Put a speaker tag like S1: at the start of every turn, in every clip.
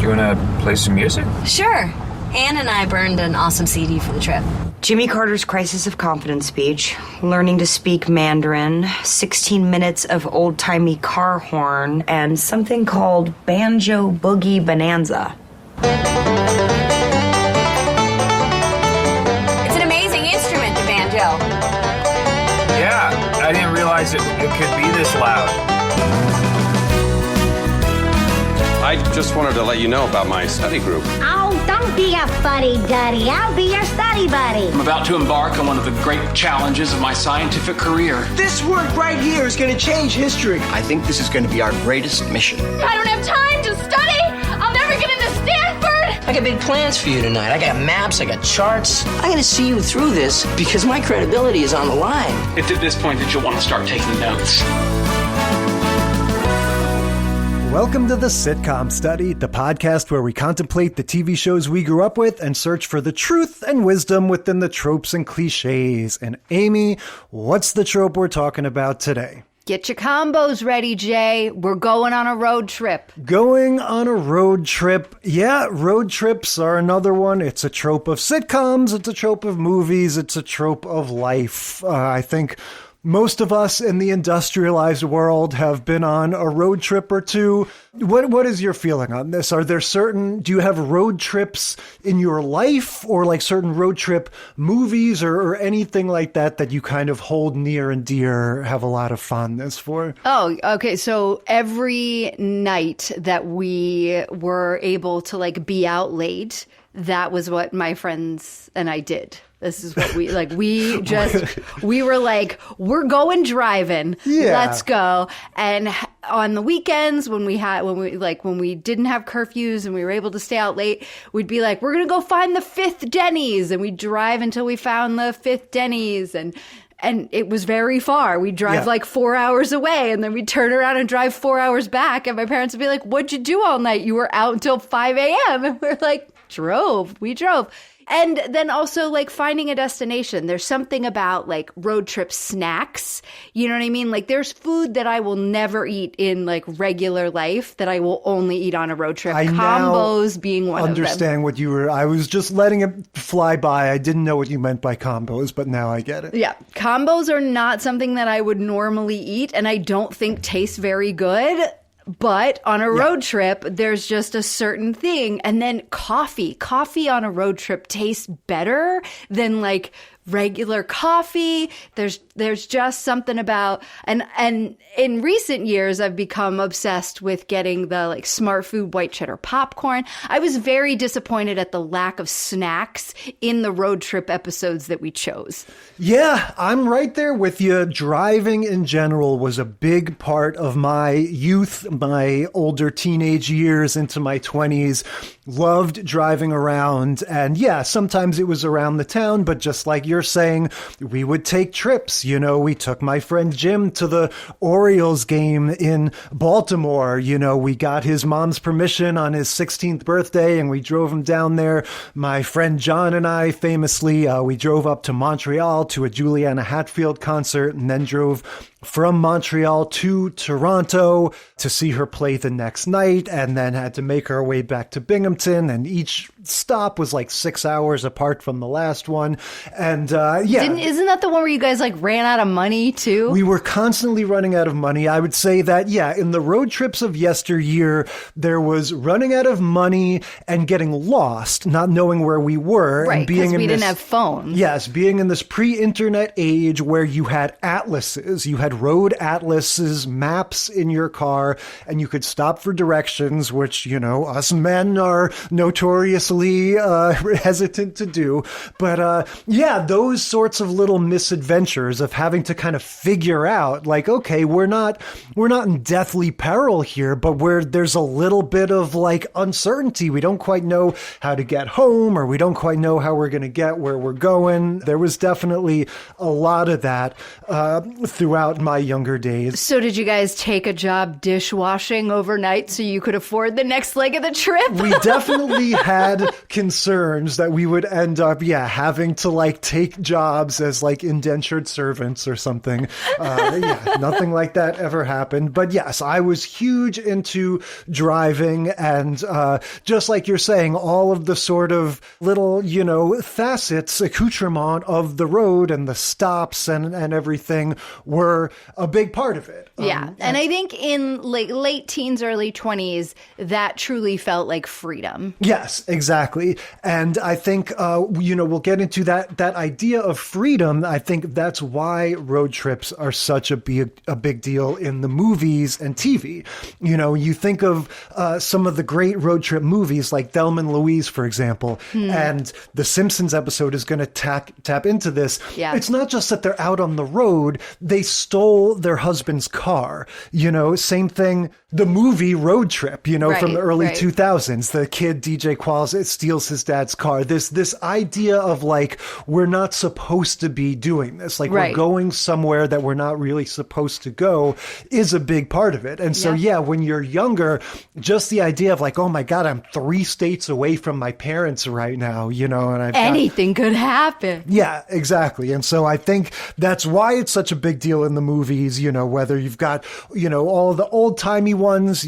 S1: Do you want to play some music?
S2: Sure. Anne and I burned an awesome CD for the trip.
S3: Jimmy Carter's Crisis of Confidence speech, learning to speak Mandarin, 16 minutes of old-timey car horn, and something called Banjo Boogie Bonanza.
S2: It's an amazing instrument, the banjo.
S1: Yeah, I didn't realize it could be this loud.
S4: I just wanted to let you know about my study group.
S5: Oh, don't be a fuddy-duddy. I'll be your study buddy.
S6: I'm about to embark on one of the great challenges of my scientific career.
S7: This work right here is going to change history.
S8: I think this is going to be our greatest mission.
S9: I don't have time to study. I'll never get into Stanford.
S7: I got big plans for you tonight. I got maps, I got charts. I got to see you through this because my credibility is on the line.
S6: It's at this point that you'll want to start taking notes.
S10: Welcome to the Sitcom Study, the podcast where we contemplate the TV shows we grew up with and search for the truth and wisdom within the tropes and cliches. And Amy, what's the trope we're talking about today?
S11: Get your combos ready, Jay. We're going on a road trip.
S10: Going on a road trip. Yeah, road trips are another one. It's a trope of sitcoms. It's a trope of movies. It's a trope of life. I think most of us in the industrialized world have been on a road trip or two. What is your feeling on this? Do you have road trips in your life or like certain road trip movies or anything like that you kind of hold near and dear, have a lot of fondness for?
S11: Oh, okay. So every night that we were able to like be out late, that was what my friends and I did. This is what we like. We were like, we're going driving. Yeah. Let's go. And on the weekends when we didn't have curfews and we were able to stay out late, we'd be like, we're going to go find the fifth Denny's. And we'd drive until we found the fifth Denny's. And it was very far. We'd drive like 4 hours away and then we'd turn around and drive 4 hours back. And my parents would be like, what'd you do all night? You were out until 5 a.m. And we're like, we drove. And then also like finding a destination. There's something about like road trip snacks. You know what I mean? Like there's food that I will never eat in like regular life that I will only eat on a road trip. Combos being one of them.
S10: Understand what you were. I was just letting it fly by. I didn't know what you meant by combos, but now I get it. Yeah.
S11: Combos are not something that I would normally eat and I don't think taste very good. But on a road trip, there's just a certain thing. And then coffee on a road trip tastes better than like regular coffee. There's just something about, and in recent years, I've become obsessed with getting the like Smart Food white cheddar popcorn. I was very disappointed at the lack of snacks in the road trip episodes that we chose.
S10: Yeah, I'm right there with you. Driving in general was a big part of my youth, my older teenage years into my 20s. Loved driving around. And yeah, sometimes it was around the town, but just like you're saying, we would take trips. You know, we took my friend Jim to the Orioles game in Baltimore. You know, we got his mom's permission on his 16th birthday and we drove him down there. My friend John and I famously, we drove up to Montreal to a Juliana Hatfield concert and then drove from Montreal to Toronto to see her play the next night and then had to make our way back to Binghamton. And each stop was like 6 hours apart from the last one. And
S11: isn't that the one where you guys like ran out of money too?
S10: We were constantly running out of money. I would say that, yeah, in the road trips of yesteryear, there was running out of money and getting lost, not knowing where we were.
S11: Right, because we didn't have phones.
S10: Yes, being in this pre-internet age where you had atlases, you had road atlases, maps in your car, and you could stop for directions, which, you know, us men are notoriously hesitant to do. But yeah, those sorts of little misadventures of having to kind of figure out, like, okay, we're not in deathly peril here, but there's a little bit of like uncertainty. We don't quite know how to get home, or we don't quite know how we're going to get where we're going. There was definitely a lot of that throughout my younger days.
S11: So did you guys take a job dishwashing overnight so you could afford the next leg of the trip?
S10: We definitely had concerns that we would end up, having to like take take jobs as like indentured servants or something. Yeah, nothing like that ever happened. But yes, I was huge into driving, and just like you're saying, all of the sort of little, facets, accoutrement of the road and the stops and everything were a big part of it.
S11: Yeah. And I think in like late teens, early 20s, that truly felt like freedom.
S10: Yes, exactly. And I think, we'll get into that idea of freedom. I think that's why road trips are such a big deal in the movies and TV. You think of some of the great road trip movies like Thelma and Louise, for example, and the Simpsons episode is going to tap into this.
S11: Yeah.
S10: It's not just that they're out on the road. They stole their husband's car. Same thing, the movie Road Trip, from the early 2000s. The kid, DJ Qualls, steals his dad's car. This idea of like, we're not supposed to be doing this. Like we're going somewhere that we're not really supposed to go is a big part of it. And so, when you're younger, just the idea of like, oh my God, I'm 3 states away from my parents right now, and
S11: anything could happen.
S10: Yeah, exactly. And so I think that's why it's such a big deal in the movies, whether you've got, all the old timey ones,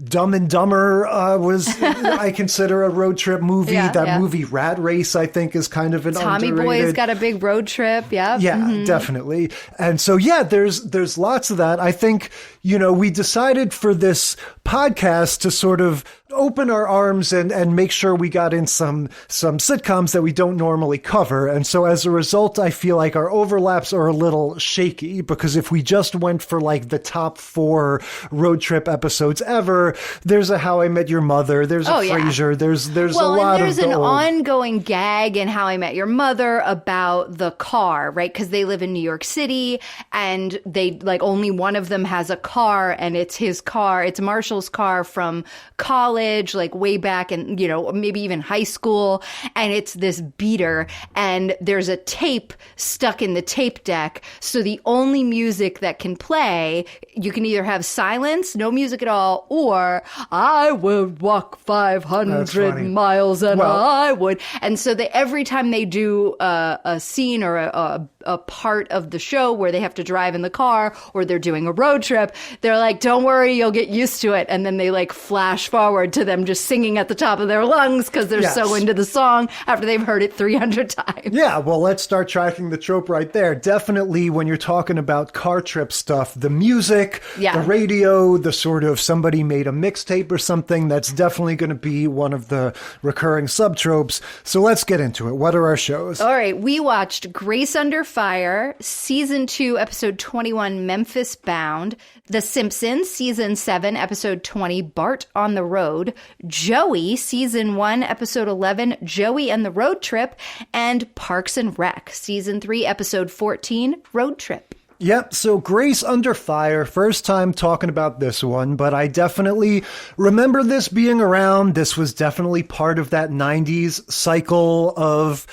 S10: Dumb and Dumber was, I consider a road trip movie. Movie Rat Race, I think, is kind of an
S11: Tommy
S10: underrated.
S11: Boy's got a big road trip. Yeah.
S10: Yeah, definitely. And so, there's lots of that. I think, we decided for this podcast to sort of open our arms and make sure we got in some sitcoms that we don't normally cover. And so as a result, I feel like our overlaps are a little shaky, because if we just went for like the top 4 road trip episodes ever, there's a How I Met Your Mother, there's a Frasier, there's a lot
S11: and there's
S10: of
S11: an
S10: old...
S11: ongoing gag in How I Met Your Mother about the car, right? Because they live in New York City, and they like only one of them has a car, and it's his car. It's Marshall's car from college, like way back in, maybe even high school. And it's this beater, and there's a tape stuck in the tape deck. So the only music that can play, you can either have silence, no music at all, or I would walk 500 miles and I would. And so every time they do a scene or a part of the show where they have to drive in the car or they're doing a road trip, they're like, don't worry, you'll get used to it. And then they like flash forward to them just singing at the top of their lungs because they're so into the song after they've heard it 300 times.
S10: Yeah, well, let's start tracking the trope right there. Definitely when you're talking about car trip stuff, the music, the radio, the sort of somebody made a mixtape or something, that's definitely going to be one of the recurring subtropes. So let's get into it. What are our shows?
S11: All right, we watched Grace Under Fire, Season 2, Episode 21, Memphis Bound, The Simpsons, Season 7, Episode 20, Bart on the Road, Joey, Season 1, Episode 11, Joey and the Road Trip, and Parks and Rec, Season 3, Episode 14, Road Trip.
S10: Yep, so Grace Under Fire, first time talking about this one, but I definitely remember this being around. This was definitely part of that 90s cycle of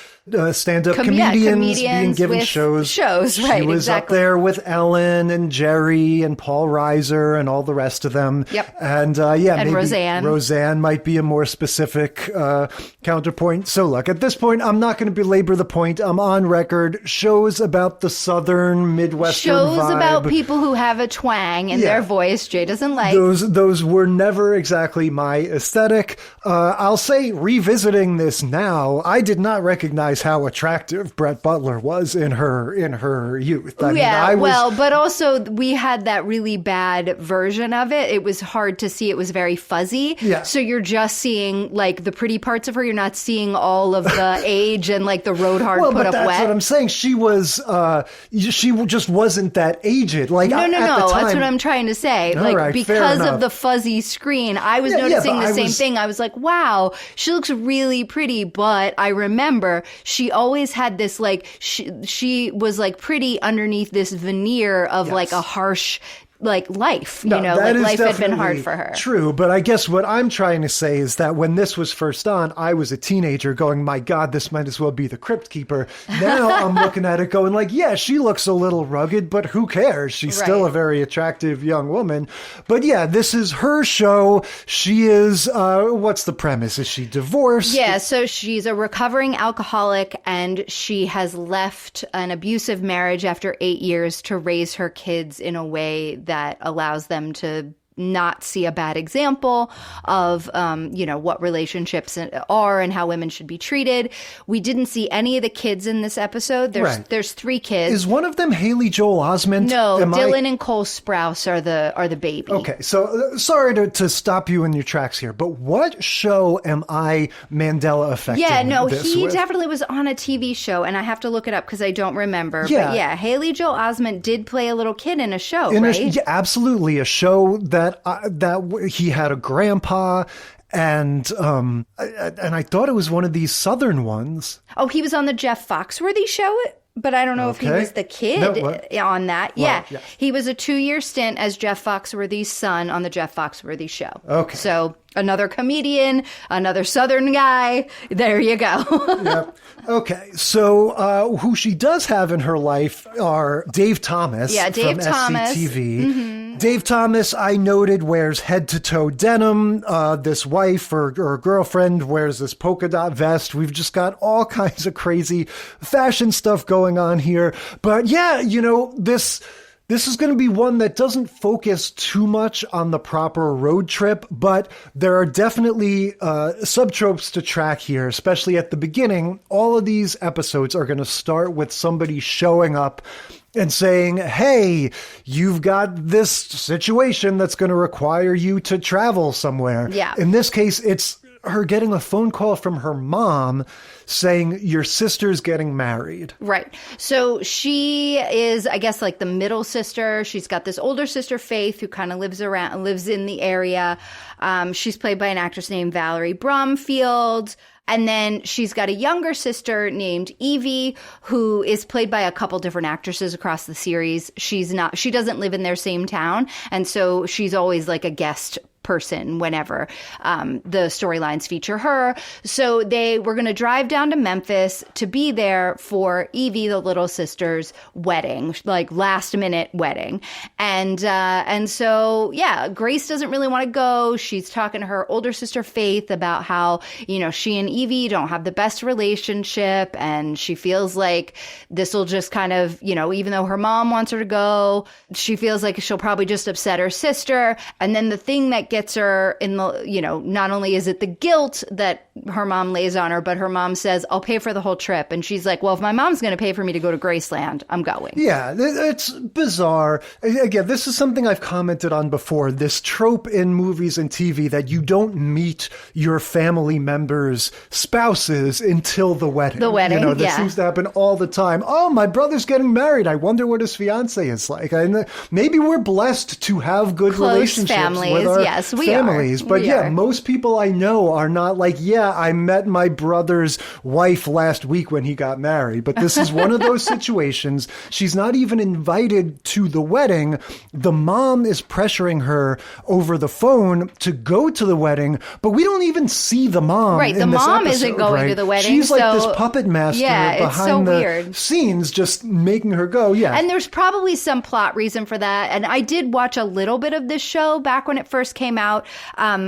S10: stand-up comedians being given shows.
S11: Right,
S10: She was up there with Ellen and Jerry and Paul Reiser and all the rest of them.
S11: Yep.
S10: And
S11: and
S10: maybe
S11: Roseanne.
S10: Roseanne might be a more specific counterpoint. So look, at this point, I'm not going to belabor the point. I'm on record. Shows about the Southern Midwestern
S11: shows
S10: vibe.
S11: about people who have a twang in their voice Jay doesn't like.
S10: Those were never exactly my aesthetic. I'll say, revisiting this now, I did not recognize how attractive Brett Butler was in her youth.
S11: But also we had that really bad version of it. It was hard to see. It was very fuzzy.
S10: Yeah.
S11: So you're just seeing like the pretty parts of her. You're not seeing all of the age and like the road hard put up
S10: that's
S11: wet.
S10: what I'm saying. She just wasn't that aged. Like
S11: no.
S10: At the time,
S11: that's what I'm trying to say.
S10: All
S11: like
S10: right,
S11: because of the fuzzy screen, I was noticing the same thing. I was like, wow, she looks really pretty. But I remember she always had this like she was like pretty underneath this veneer of like a harsh like life, life had been hard for her.
S10: True, but I guess what I'm trying to say is that when this was first on, I was a teenager going, my God, this might as well be the Crypt Keeper. Now I'm looking at it going like, yeah, she looks a little rugged, but who cares? She's still a very attractive young woman. But yeah, this is her show. She is, what's the premise? Is she divorced?
S11: Yeah, so she's a recovering alcoholic and she has left an abusive marriage after 8 years to raise her kids in a way that allows them to not see a bad example of, what relationships are and how women should be treated. We didn't see any of the kids in this episode. There's 3 kids.
S10: Is one of them Haley Joel Osment?
S11: No, Dylan and Cole Sprouse are the baby.
S10: Okay, so sorry to stop you in your tracks here, but what show am I Mandela affecting?
S11: Yeah, no, he
S10: with?
S11: definitely was on a TV show, and I have to look it up because I don't remember. Yeah. But yeah, Haley Joel Osment did play a little kid in a show, right?
S10: Yeah, absolutely, a show that he had a grandpa, and I thought it was one of these Southern ones.
S11: Oh, he was on the Jeff Foxworthy show, but I don't know if he was the kid on that.
S10: Well, yeah,
S11: he was a 2-year stint as Jeff Foxworthy's son on the Jeff Foxworthy show.
S10: Okay,
S11: so another comedian, another Southern guy. There you go.
S10: Yep. Okay, so who she does have in her life are Dave Thomas from
S11: Thomas.
S10: SCTV.
S11: Mm-hmm.
S10: Dave Thomas, I noted, wears head-to-toe denim. This wife or girlfriend wears this polka dot vest. We've just got all kinds of crazy fashion stuff going on here. But yeah, this is going to be one that doesn't focus too much on the proper road trip, but there are definitely subtropes to track here, especially at the beginning. All of these episodes are going to start with somebody showing up and saying, hey, you've got this situation that's going to require you to travel somewhere.
S11: Yeah.
S10: In this case, it's her getting a phone call from her mom saying your sister's getting married.
S11: Right. So she is, I guess, like the middle sister. She's got this older sister, Faith, who kind of lives in the area. She's played by an actress named Valerie Bromfield. And then she's got a younger sister named Evie, who is played by a couple different actresses across the series. She doesn't live in their same town. And so she's always like a guest person whenever the storylines feature her. So they were going to drive down to Memphis to be there for Evie, the little sister's wedding, like last minute wedding. And so, yeah, Grace doesn't really want to go. She's talking to her older sister, Faith, about how, she and Evie don't have the best relationship. And she feels like this will just kind of, even though her mom wants her to go, she feels like she'll probably just upset her sister. And then the thing that gets her in the, not only is it the guilt that her mom lays on her, but her mom says, I'll pay for the whole trip. And she's like, well, if my mom's going to pay for me to go to Graceland, I'm going.
S10: Yeah, it's bizarre. Again, this is something I've commented on before, this trope in movies and TV that you don't meet your family members' spouses until the wedding.
S11: The wedding,
S10: This seems to happen all the time. Oh, my brother's getting married. I wonder what his fiance is like. Maybe we're blessed to have good
S11: close
S10: relationships
S11: families,
S10: with our
S11: yes, we
S10: families.
S11: are.
S10: But
S11: we
S10: yeah,
S11: are.
S10: most people I know are not like, yeah, I met my brother's wife last week when he got married. But this is one of those situations. She's not even invited to the wedding. The mom is pressuring her over the phone to go to the wedding, but we don't even see the mom.
S11: Right, the
S10: in this
S11: mom
S10: episode,
S11: isn't going
S10: right?
S11: to the wedding.
S10: She's like
S11: so,
S10: this puppet master
S11: it's so
S10: behind the
S11: weird.
S10: scenes, just making her go. Yeah.
S11: And there's probably some plot reason for that. And I did watch a little bit of this show back when it first came out.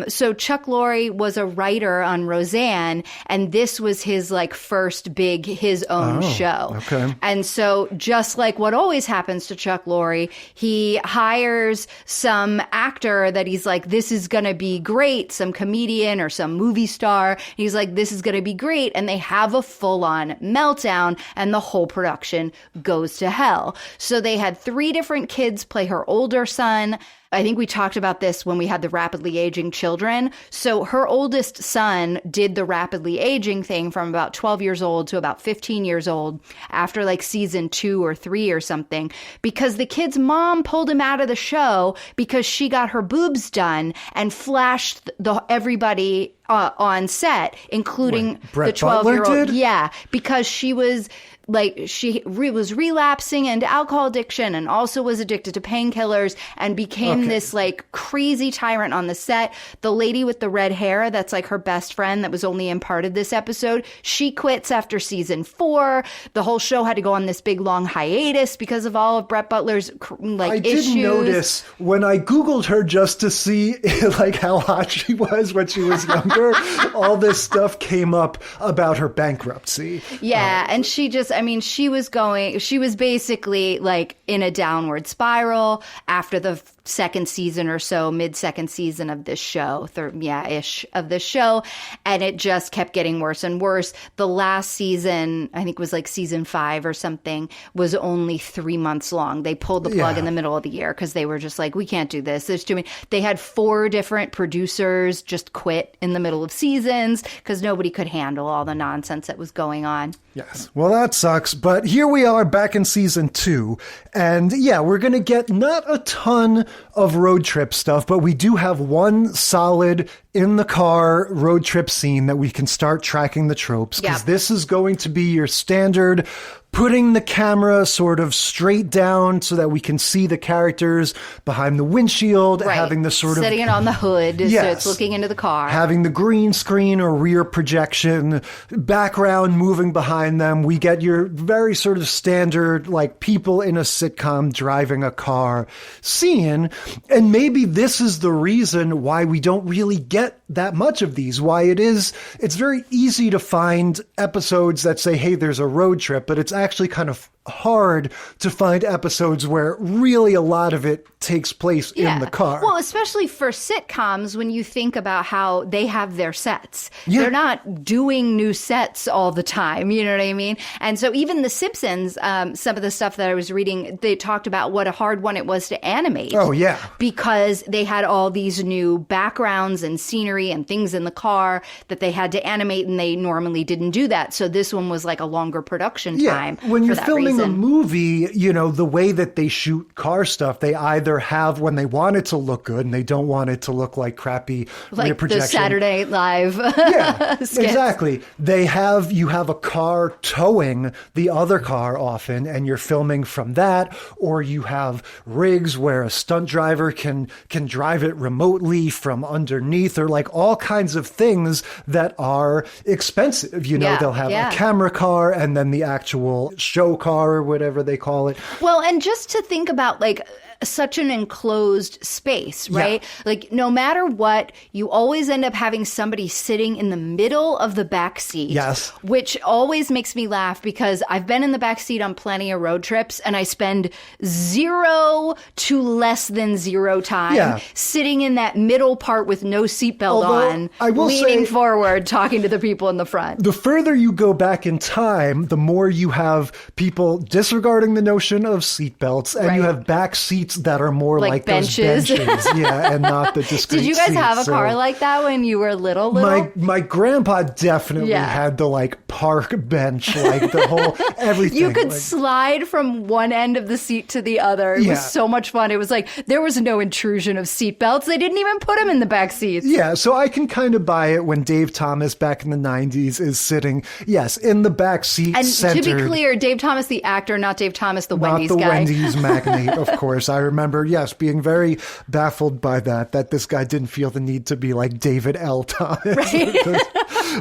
S11: So Chuck Lorre was a writer on Roseanne, and this was his first big, his own show.
S10: Okay.
S11: And so just like what always happens to Chuck Lorre, he hires some actor that he's like, this is going to be great, some comedian or some movie star. He's like, this is going to be great. And they have a full-on meltdown, and the whole production goes to hell. So they had 3 different kids play her older son. I think we talked about this when we had the rapidly aging children. So her oldest son did the rapidly aging thing from about 12 years old to about 15 years old after season 2 or 3 or something, because the kid's mom pulled him out of the show because she got her boobs done and flashed everybody on set, including the 12-year-old. Yeah, because she was was relapsing into alcohol addiction and also was addicted to painkillers and became this crazy tyrant on the set. The lady with the red hair, that's her best friend that was only in part of this episode, she quits after season 4. The whole show had to go on this big long hiatus because of all of Brett Butler's issues.
S10: I did notice when I Googled her just to see how hot she was when she was younger. remember all this stuff came up about her bankruptcy.
S11: Yeah, and she was basically like in a downward spiral after the second season or so, mid-second season of this show, ish of this show, and it just kept getting worse and worse. The last season, I think it was like season 5 or something, was only 3 months long. They pulled the plug in the middle of the year because they were just like, we can't do this. There's too many. They had 4 different producers just quit in the middle of seasons because nobody could handle all the nonsense that was going on.
S10: Yes. Well, that sucks. But here we are back in season 2. And yeah, we're going to get not a ton of road trip stuff, but we do have one solid in the car road trip scene that we can start tracking the tropes, because this is going to be your standard putting the camera sort of straight down so that we can see the characters behind the windshield, having the sort of
S11: setting it on the hood so it's looking into the car,
S10: having the green screen or rear projection, background moving behind them. We get your very sort of standard, like people in a sitcom driving a car scene. And maybe this is the reason why we don't really get that much of these, why it's very easy to find episodes that say, hey, there's a road trip, but it's actually kind of hard to find episodes where really a lot of it takes place in the car.
S11: Well, especially for sitcoms, when you think about how they have their sets. They're not doing new sets all the time, you know what I mean? And so even The Simpsons, some of the stuff that I was reading, they talked about what a hard one it was to animate.
S10: Oh, yeah.
S11: Because they had all these new backgrounds and scenery and things in the car that they had to animate, and they normally didn't do that. So this one was like a longer production time.
S10: When you're filming
S11: reason.
S10: a movie, you know, the way that they shoot car stuff, they either have when they want it to look good and they don't want it to look like crappy rear projection.
S11: The Saturday Night Live.
S10: Exactly. You have a car towing the other car often, and you're filming from that, or you have rigs where a stunt driver can drive it remotely from underneath, or like all kinds of things that are expensive. You know, they'll have a camera car and then the actual show car or whatever they call it.
S11: Well, and just to think about like such an enclosed space, right? Like no matter what, you always end up having somebody sitting in the middle of the back seat.
S10: Yes.
S11: Which always makes me laugh because I've been in the back seat on plenty of road trips and I spend 0 to less than 0 time sitting in that middle part with no seatbelt on, leaning forward, talking to the people in the front.
S10: The further you go back in time, the more you have people disregarding the notion of seatbelts, and you have back seats that are more like
S11: benches.
S10: Those benches. And not the discrete
S11: Did you guys
S10: seats.
S11: have a car like that when you were little?
S10: My grandpa definitely had the like park bench, like the whole everything.
S11: You could slide from one end of the seat to the other. It was so much fun. It was like there was no intrusion of seatbelts. They didn't even put them in the back seats.
S10: Yeah, so I can kind of buy it when Dave Thomas back in the 90s is sitting, in the back seat.
S11: And
S10: centered.
S11: to be clear, Dave Thomas the actor, not Dave Thomas the Wendy's
S10: guy. Not the
S11: guy.
S10: Wendy's magnate, of course. I remember, being very baffled by that this guy didn't feel the need to be like David L. Thomas. Right.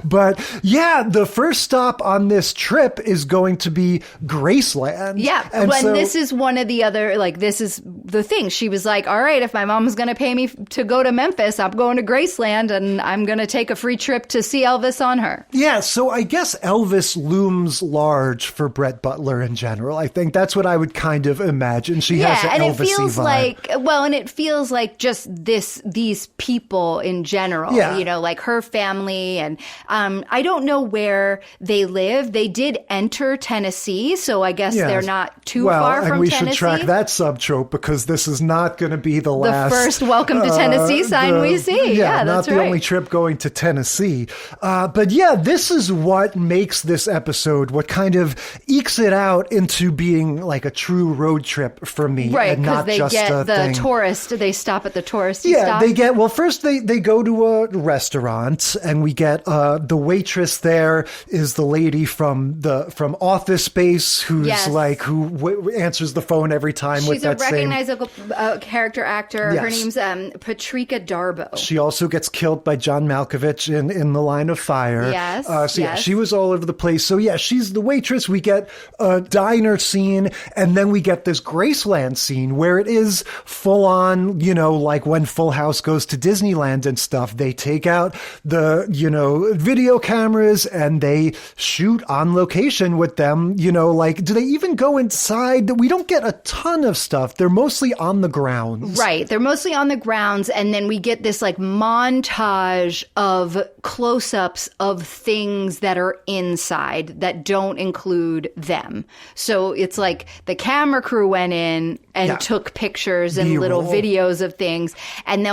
S10: But the first stop on this trip is going to be Graceland.
S11: Yeah, and this is one of the other, like, this is the thing. She was like, all right, if my mom's going to pay me to go to Memphis, I'm going to Graceland, and I'm going to take a free trip to see Elvis on her.
S10: Yeah, so I guess Elvis looms large for Brett Butler in general. I think that's what I would kind of imagine. She has an Elvis-y vibe.
S11: And it feels like just these people in general, you know, like her family, and I don't know where they live. They did enter Tennessee, so I guess they're not too far from Tennessee.
S10: And we should track that sub-trope, because this is not going to be the last...
S11: The first welcome to Tennessee sign we see. Yeah,
S10: not
S11: that's
S10: the only trip going to Tennessee. But this is what makes this episode, what kind of ekes it out into being like a true road trip for me.
S11: Right,
S10: and not
S11: because they get the
S10: thing.
S11: tourist, they stop at the touristy stop.
S10: They get, first they go to a restaurant, and we get The waitress there is the lady from Office Space, who's who answers the phone every time.
S11: She's
S10: with that
S11: a recognizable character actor.
S10: Yes.
S11: Her name's Patrika Darbo.
S10: She also gets killed by John Malkovich in The Line of Fire.
S11: Yes.
S10: Yeah, she was all over the place. So yeah, she's the waitress. We get a diner scene, and then we get this Graceland scene where it is full on, like when Full House goes to Disneyland and stuff. They take out the, video cameras and they shoot on location with them, do they even go inside? We don't get a ton of stuff. They're mostly on the grounds.
S11: Right. They're mostly on the grounds. And then we get this montage of close-ups of things that are inside that don't include them. So it's like the camera crew went in and took pictures and little videos of things, and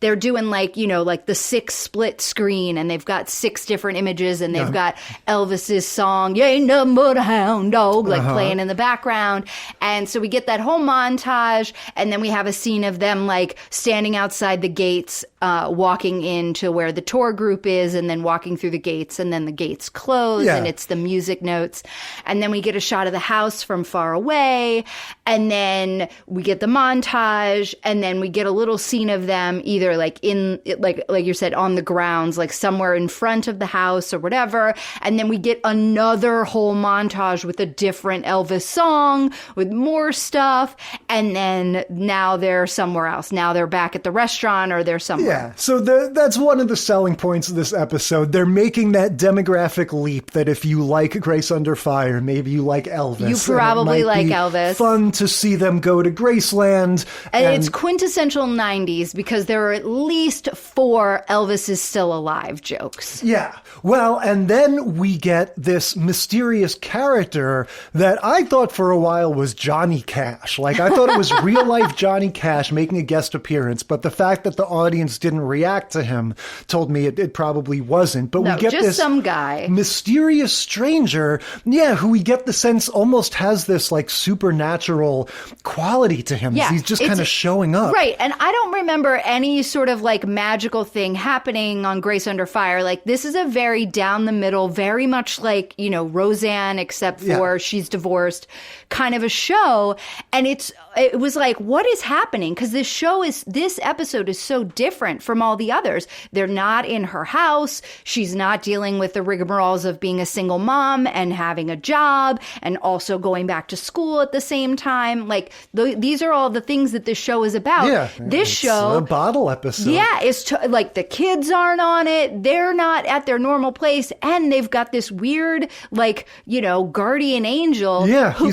S11: they're doing the 6 split screen, and they've got 6 different images, and they've got Elvis's song, "You Ain't Nothing But a Hound Dog," playing in the background. And so we get that whole montage, and then we have a scene of them standing outside the gates, walking into where the tour group is, and then walking through the gates, and then the gates close, and it's the music notes. And then we get a shot of the house from far away, and then we get the montage, and then we get a little scene of them either in like you said, on the grounds, somewhere in front of the house or whatever. And then we get another whole montage with a different Elvis song with more stuff. And then now they're somewhere else. Now they're back at the restaurant, or they're somewhere.
S10: Yeah. So that's one of the selling points of this episode. They're making that demographic leap that if you like Grace Under Fire, maybe you like Elvis.
S11: You probably like Elvis.
S10: Fun to see them go to Graceland.
S11: And it's quintessential 90s because there are at least 4 Elvis is still alive jokes.
S10: Yeah. Well, and then we get this mysterious character that I thought for a while was Johnny Cash. I thought it was real life Johnny Cash making a guest appearance, but the fact that the audience didn't react to him told me it probably wasn't. But we get
S11: just
S10: this
S11: some guy,
S10: mysterious stranger, who we get the sense almost has this supernatural quality to him.
S11: Yeah,
S10: he's just kind of showing up.
S11: Right. And I don't remember any sort of magical thing happening on Grace Under Fire. This is a very down the middle, very much Roseanne, except for she's divorced kind of a show. And it was what is happening? Because this episode is so different from all the others. They're not in her house. She's not dealing with the rigmaroles of being a single mom and having a job and also going back to school at the same time. These are all the things that this show is about.
S10: Yeah,
S11: this show,
S10: a bottle episode.
S11: Yeah, it's the kids aren't on it. They're not at their normal place, and they've got this weird guardian angel who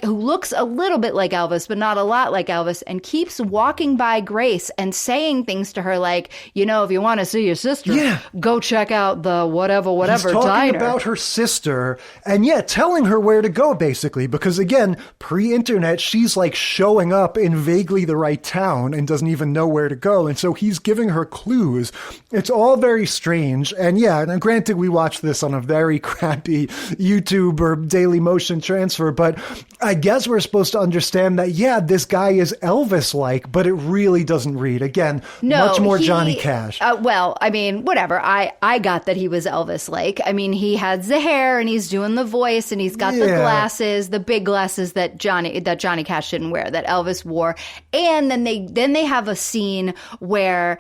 S11: who looks a little bit like Elvis, but not a lot like Elvis, and keeps walking by Grace and saying things to her if you want to see your sister, go check out the whatever
S10: He's talking
S11: diner.
S10: about her sister, and telling her where to go, basically, because again, pre-internet, she's showing up in vaguely the right town and doesn't even know where to go, and so he's giving her clues. It's all very strange, and now granted, we watched this on a very crappy YouTube or Daily Motion transfer, but I guess we're supposed to understand that, this guy is Elvis-like, but it really doesn't read. Again, much more Johnny Cash.
S11: Well, I mean, whatever. I got that he was Elvis-like. I mean, he has the hair, and he's doing the voice, and he's got the glasses, the big glasses that Johnny Cash didn't wear, that Elvis wore. And then they have a scene where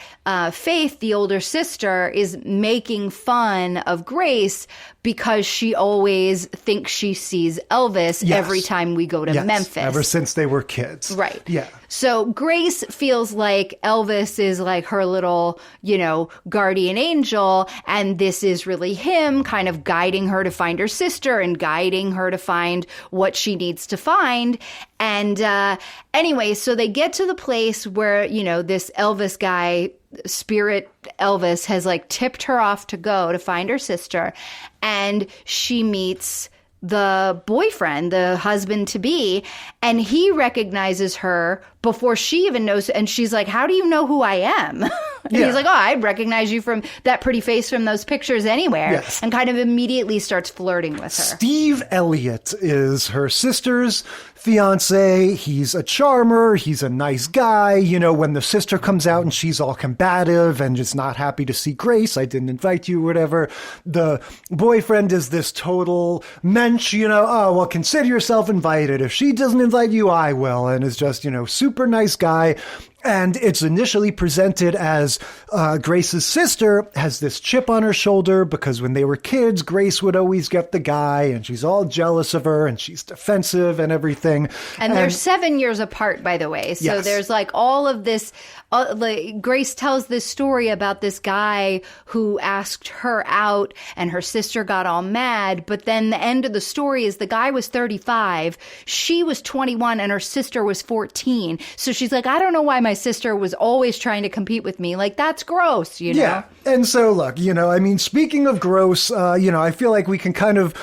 S11: Faith, the older sister, is making fun of Grace because she always thinks she sees Elvis every time we go to Memphis.
S10: Ever since they were kids.
S11: Right.
S10: Yeah.
S11: So Grace feels like Elvis is her little, guardian angel, and this is really him kind of guiding her to find her sister and guiding her to find what she needs to find. And anyway, so they get to the place where, this Elvis guy, Spirit Elvis, has tipped her off to go to find her sister, and she meets the boyfriend, the husband to be, and he recognizes her before she even knows, and she's like, "How do you know who I am?" And
S10: Yeah.
S11: he's like, oh, I'd recognize you from that pretty face from those pictures anywhere.
S10: Yes.
S11: And kind of immediately starts flirting with her.
S10: Steve Elliott is her sister's fiance. He's a charmer. He's a nice guy. You know, when the sister comes out and she's all combative and just not happy to see Grace, I didn't invite you, whatever. The boyfriend is this total mensch, you know, oh, well, consider yourself invited. If she doesn't invite you, I will. And is just, you know, super nice guy. And it's initially presented as Grace's sister has this chip on her shoulder because when they were kids, Grace would always get the guy and she's all jealous of her and she's defensive and everything.
S11: And they're 7 years apart, by the way. So
S10: Yes.
S11: there's like all of this. Like Grace tells this story about this guy who asked her out and her sister got all mad. But then the end of the story is the guy was 35, she was 21, and her sister was 14. So she's like, I don't know why my sister was always trying to compete with me. Like, that's gross, you know?
S10: Yeah. And so, look, you know, I mean, speaking of gross, you know, I feel like we can kind of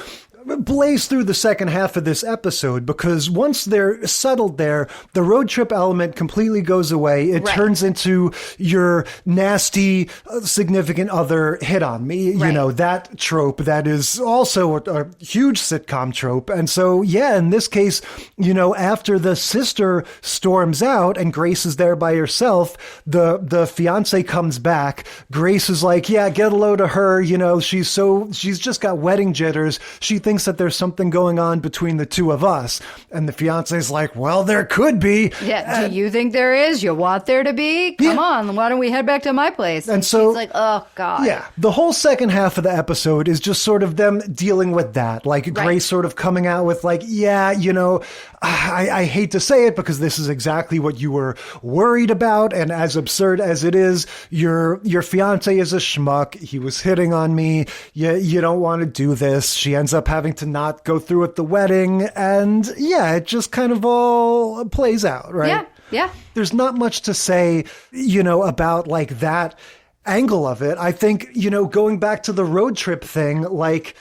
S10: blaze through the second half of this episode because once they're settled there, the road trip element completely goes away. It turns into your nasty significant other hit on me, you know, that trope that is also a huge sitcom trope. And so, yeah, in this case, you know, after the sister storms out and Grace is there by herself, the fiance comes back. Grace is like, yeah, get a load of her. You know, she's just got wedding jitters. She thinks that there's something going on between the two of us. And the fiance's like, well, there could be.
S11: Yeah. Do you think there is? You want there to be? Come on. Why don't we head back to my place?
S10: And so
S11: she's like, oh, God.
S10: Yeah. The whole second half of the episode is just sort of them dealing with that. Like Grace sort of coming out with like, yeah, you know, I hate to say it because this is exactly what you were worried about. And as absurd as it is, your fiance is a schmuck. He was hitting on me. You don't want to do this. She ends up having to not go through with the wedding. And yeah, it just kind of all plays out, right?
S11: Yeah. Yeah.
S10: There's not much to say, you know, about like that angle of it. I think, you know, going back to the road trip thing, like,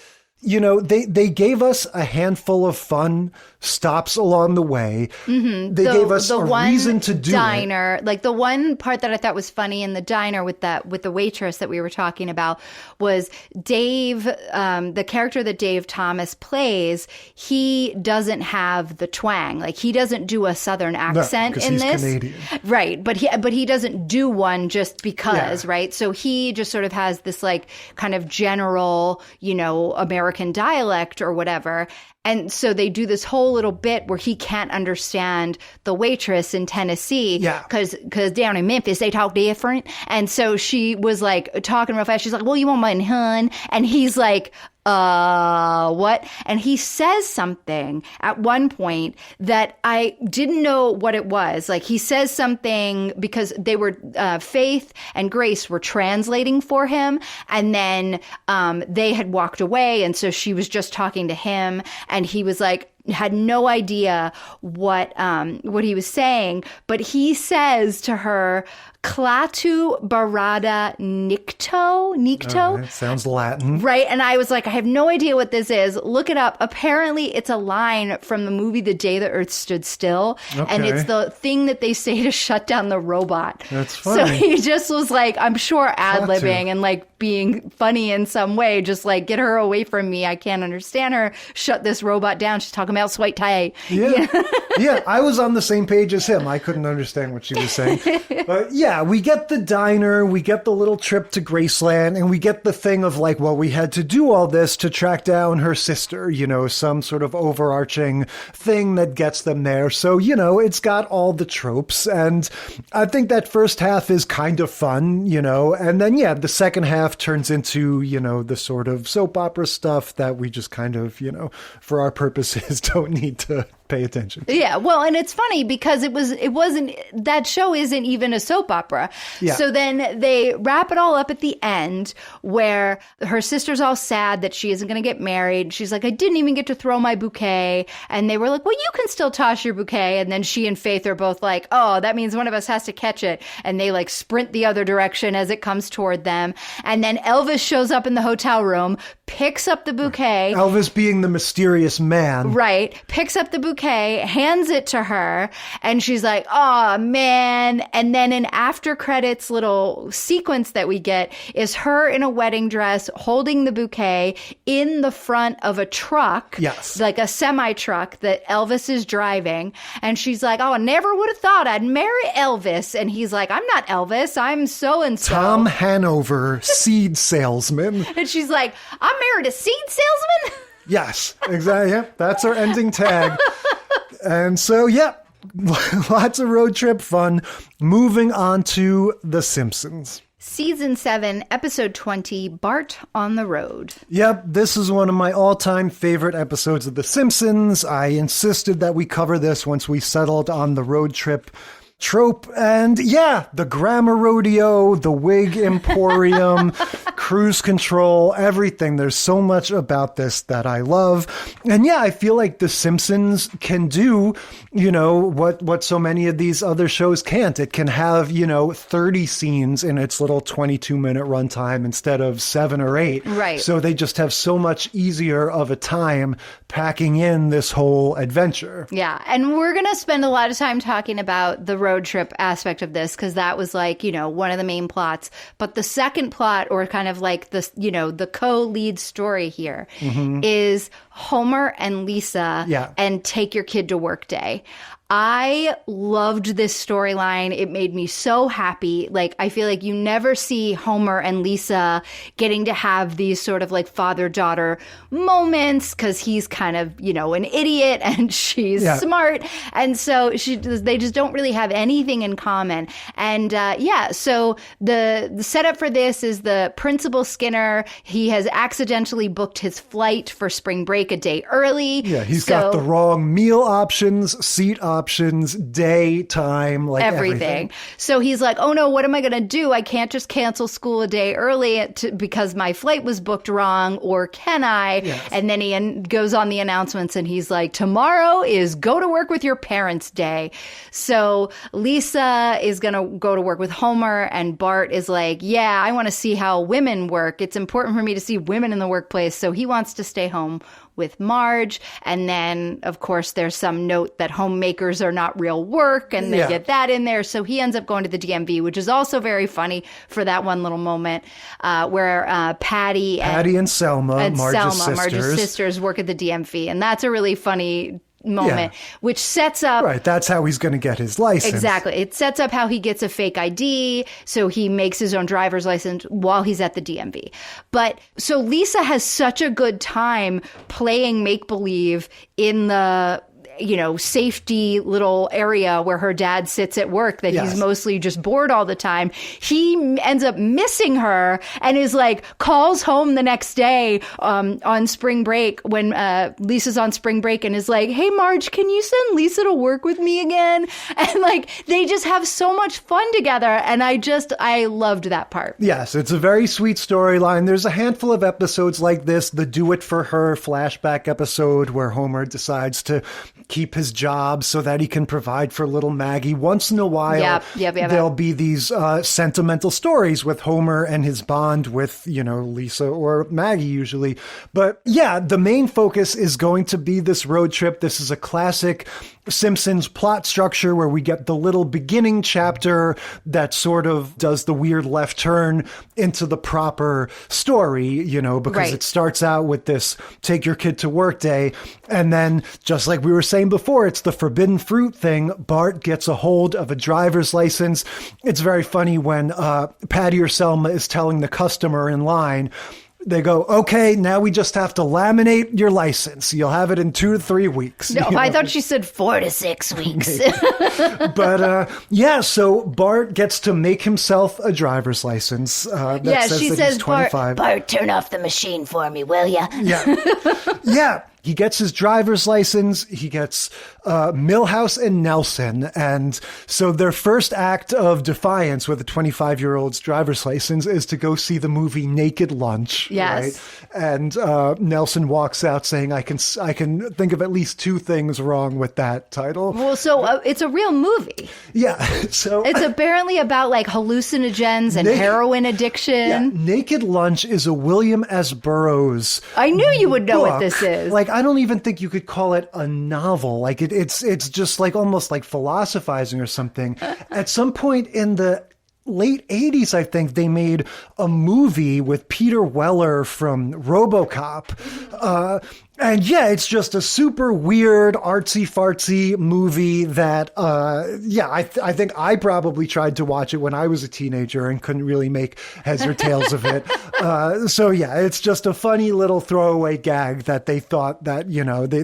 S10: you know, they gave us a handful of fun stops along the way. Mm-hmm. They gave us a reason to do
S11: diner,
S10: it.
S11: Like the one part that I thought was funny in the diner with the waitress that we were talking about was Dave, the character that Dave Thomas plays. He doesn't have the twang. Like he doesn't do a Southern accent in
S10: he's
S11: this,
S10: Canadian.
S11: right? But he doesn't do one just because, right? So he just sort of has this like kind of general, you know, American dialect or whatever. And so they do this whole little bit where he can't understand the waitress in Tennessee because down in Memphis, they talk different. And so she was like talking real fast. She's like, well, you want mine, hun? And he's like, what? And he says something at one point that I didn't know what it was. Like he says something because they were, Faith and Grace were translating for him. And then, they had walked away. And so she was just talking to him and he was like, had no idea what he was saying, but he says to her, Clatu barada nicto?
S10: Right, sounds Latin.
S11: Right. And I was like, I have no idea what this is. Look it up. Apparently it's a line from the movie The Day the Earth Stood Still. Okay. And it's the thing that they say to shut down the robot.
S10: That's funny.
S11: So he just was like, I'm sure ad-libbing and like being funny in some way, just like get her away from me. I can't understand her. Shut this robot down. She's talking about sweet tie.
S10: Yeah. Yeah. I was on the same page as him. I couldn't understand what she was saying. But yeah, we get the diner, we get the little trip to Graceland, and we get the thing of like, well, we had to do all this to track down her sister, you know, some sort of overarching thing that gets them there. So, you know, it's got all the tropes. And I think that first half is kind of fun, you know, and then, yeah, the second half turns into, you know, the sort of soap opera stuff that we just kind of, you know, for our purposes don't need to pay attention to.
S11: Yeah, well, and it's funny because it wasn't that show isn't even a soap opera. Yeah. So then they wrap it all up at the end where her sister's all sad that she isn't going to get married. She's like, I didn't even get to throw my bouquet. And they were like, well, you can still toss your bouquet. And then she and Faith are both like, oh, that means one of us has to catch it. And they like sprint the other direction as it comes toward them. And then Elvis shows up in the hotel room, picks up the bouquet.
S10: Elvis being the mysterious man.
S11: Right. Picks up the bouquet bouquet, hands it to her, and she's like, oh man. And then an after credits little sequence that we get is her in a wedding dress holding the bouquet in the front of a truck.
S10: Yes.
S11: Like a semi truck that Elvis is driving. And she's like, oh, I never would have thought I'd marry Elvis. And he's like, I'm not Elvis. I'm so-and-so.
S10: Tom Hanover, seed salesman.
S11: And she's like, I'm married a seed salesman?
S10: Yes, exactly. Yeah, that's our ending tag. And so, yeah, lots of road trip fun. Moving on to The Simpsons.
S11: Season 7, episode 20, Bart on the Road.
S10: Yep, this is one of my all-time favorite episodes of The Simpsons. I insisted that we cover this once we settled on the road trip trope. And yeah, the grammar rodeo, the wig emporium, cruise control, everything. There's so much about this that I love. And yeah, I feel like The Simpsons can do, what so many of these other shows can't. It can have, 30 scenes in its little 22-minute runtime instead of 7 or 8.
S11: Right.
S10: So they just have so much easier of a time packing in this whole adventure.
S11: Yeah. And we're going to spend a lot of time talking about the road trip aspect of this because that was like, one of the main plots. But the second plot, or kind of like this, the co-lead story here is Homer and Lisa and Take Your Kid to Work Day. I loved this storyline. It made me so happy. Like, I feel like you never see Homer and Lisa getting to have these sort of like father-daughter moments because he's kind of, an idiot and she's smart. And so they just don't really have anything in common. And so the setup for this is the Principal Skinner. He has accidentally booked his flight for spring break a day early.
S10: Yeah, he's got the wrong meal options, seat options, day, time, like everything.
S11: So he's like, oh no, what am I going to do? I can't just cancel school a day early because my flight was booked wrong, or can I? Yes. And then he goes on the announcements and he's like, tomorrow is go to work with your parents' day. So Lisa is going to go to work with Homer, and Bart is like, yeah, I want to see how women work. It's important for me to see women in the workplace. So he wants to stay home with Marge. And then, of course, there's some note that homemakers are not real work, and they get that in there. So he ends up going to the DMV, which is also very funny for that one little moment where Patty and Selma, Marge's sisters, work at the DMV. And that's a really funny moment, which sets up...
S10: Right, that's how he's going to get his license.
S11: Exactly. It sets up how he gets a fake ID, so he makes his own driver's license while he's at the DMV. But, so Lisa has such a good time playing make-believe in the... safety little area where her dad sits at work that he's mostly just bored all the time. He ends up missing her and is like, calls home the next day on spring break when Lisa's on spring break and is like, hey, Marge, can you send Lisa to work with me again? And like, they just have so much fun together. And I loved that part.
S10: Yes, it's a very sweet storyline. There's a handful of episodes like this, the Do It For Her flashback episode where Homer decides to keep his job so that he can provide for little Maggie. Once in a while, there'll be these sentimental stories with Homer and his bond with, Lisa or Maggie usually. But yeah, the main focus is going to be this road trip. This is a classic Simpsons plot structure where we get the little beginning chapter that sort of does the weird left turn into the proper story, because it starts out with this Take Your Kid to Work Day. And then, just like we were saying before, it's the forbidden fruit thing. Bart gets a hold of a driver's license. It's very funny when Patty or Selma is telling the customer in line, they go, okay, now we just have to laminate your license. You'll have it in 2 to 3 weeks.
S11: No, I thought she said 4 to 6 weeks.
S10: But so Bart gets to make himself a driver's license.
S11: She says, Bart, turn off the machine for me, will ya?
S10: Yeah. He gets his driver's license. He gets Milhouse and Nelson. And so their first act of defiance with a 25-year-old's driver's license is to go see the movie Naked Lunch.
S11: Yes.
S10: Right? And Nelson walks out saying, I can think of at least 2 things wrong with that title.
S11: Well, so it's a real movie.
S10: Yeah. So
S11: it's apparently about like hallucinogens and heroin addiction.
S10: Yeah, Naked Lunch is a William S. Burroughs.
S11: I knew you would know
S10: book.
S11: what this is.
S10: Like, I don't even think you could call it a novel. Like it's just like almost like philosophizing or something. At some point in the late 80s, I think they made a movie with Peter Weller from RoboCop. And yeah, it's just a super weird, artsy-fartsy movie that, I think I probably tried to watch it when I was a teenager and couldn't really make heads or tails of it. So yeah, it's just a funny little throwaway gag that they thought that,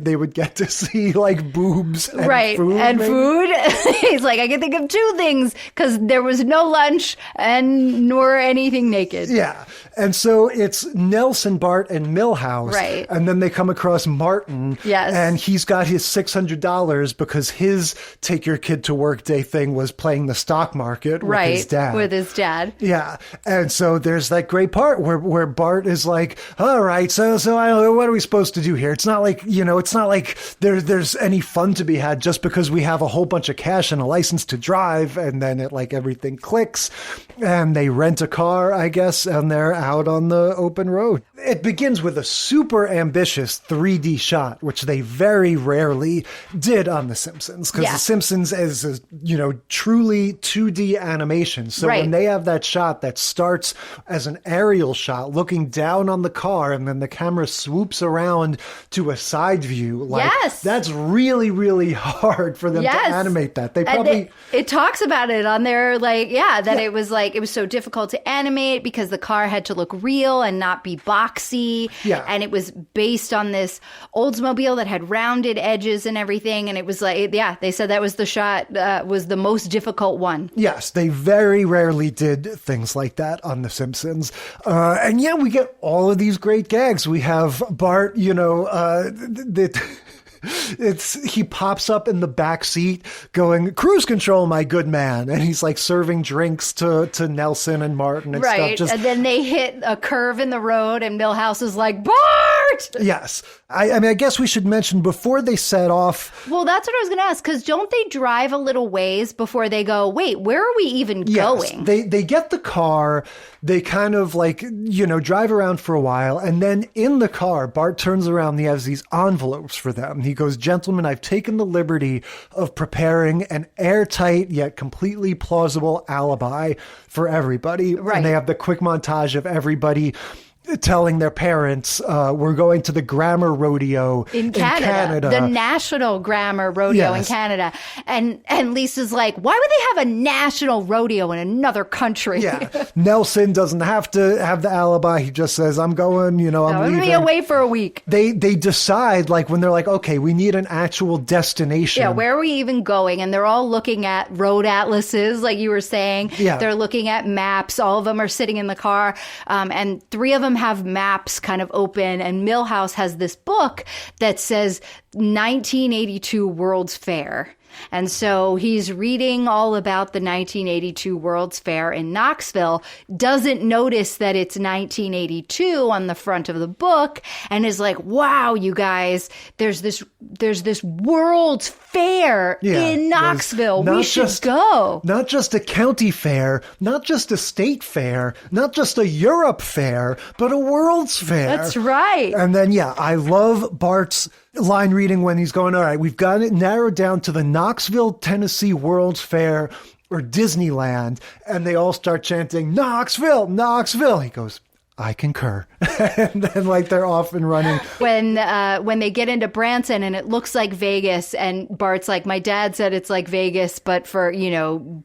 S10: they would get to see like boobs and food.
S11: And food. He's like, I can think of two things because there was no lunch and nor anything naked.
S10: Yeah. And so it's Nelson, Bart, and Milhouse.
S11: Right.
S10: And then they come across Martin.
S11: Yes.
S10: And he's got his $600 because his take your kid to work day thing was playing the stock market with his dad.
S11: With his dad.
S10: Yeah. And so there's that great part where Bart is like, all right, so what are we supposed to do here? It's not like, it's not like there's any fun to be had just because we have a whole bunch of cash and a license to drive. And then it like everything clicks and they rent a car, I guess, and they're out on the open road. It begins with a super ambitious 3D shot, which they very rarely did on The Simpsons, because The Simpsons is a, truly 2D animation. So when they have that shot that starts as an aerial shot looking down on the car and then the camera swoops around to a side view, like that's really, really hard for them to animate that. They probably...
S11: It talks about it on their it was so difficult to animate because the car had to look real and not be boxy.
S10: Yeah.
S11: And it was based on this Oldsmobile that had rounded edges and everything. And it was like, they said that was the shot, was the most difficult one.
S10: Yes, they very rarely did things like that on The Simpsons. And we get all of these great gags. We have Bart, he pops up in the back seat going, cruise control, my good man. And he's like serving drinks to Nelson and Martin and stuff.
S11: And then they hit a curve in the road and Milhouse is like, Bart!
S10: Yes. I mean, I guess we should mention before they set off.
S11: Well, that's what I was going to ask, because don't they drive a little ways before they go, wait, where are we even going?
S10: They get the car, they kind of like, drive around for a while. And then in the car, Bart turns around and he has these envelopes for them. He goes, gentlemen, I've taken the liberty of preparing an airtight yet completely plausible alibi for everybody. Right. And they have the quick montage of everybody telling their parents, we're going to the grammar rodeo in Canada.
S11: The National Grammar Rodeo in Canada. And Lisa's like, why would they have a national rodeo in another country?
S10: Yeah. Nelson doesn't have to have the alibi. He just says, I'm going, I'm leaving.
S11: I'm going to be away for a week.
S10: They decide, like, when they're like, okay, we need an actual destination.
S11: Yeah, where are we even going? And they're all looking at road atlases, like you were saying. Yeah. They're looking at maps. All of them are sitting in the car. And three of them have maps kind of open, and Milhouse has this book that says 1982 World's Fair. And so he's reading all about the 1982 World's Fair in Knoxville, doesn't notice that it's 1982 on the front of the book, and is like, wow, you guys, there's this World's Fair in Knoxville. We should go.
S10: Not just a county fair, not just a state fair, not just a Europe fair, but a World's Fair.
S11: That's right.
S10: And then, I love Bart's line reading when he's going, all right, we've got it narrowed down to the Knoxville, Tennessee World's Fair or Disneyland. And they all start chanting, Knoxville, Knoxville. He goes, I concur. And then they're off and running.
S11: When they get into Branson and it looks like Vegas, and Bart's like, my dad said it's like Vegas, but for,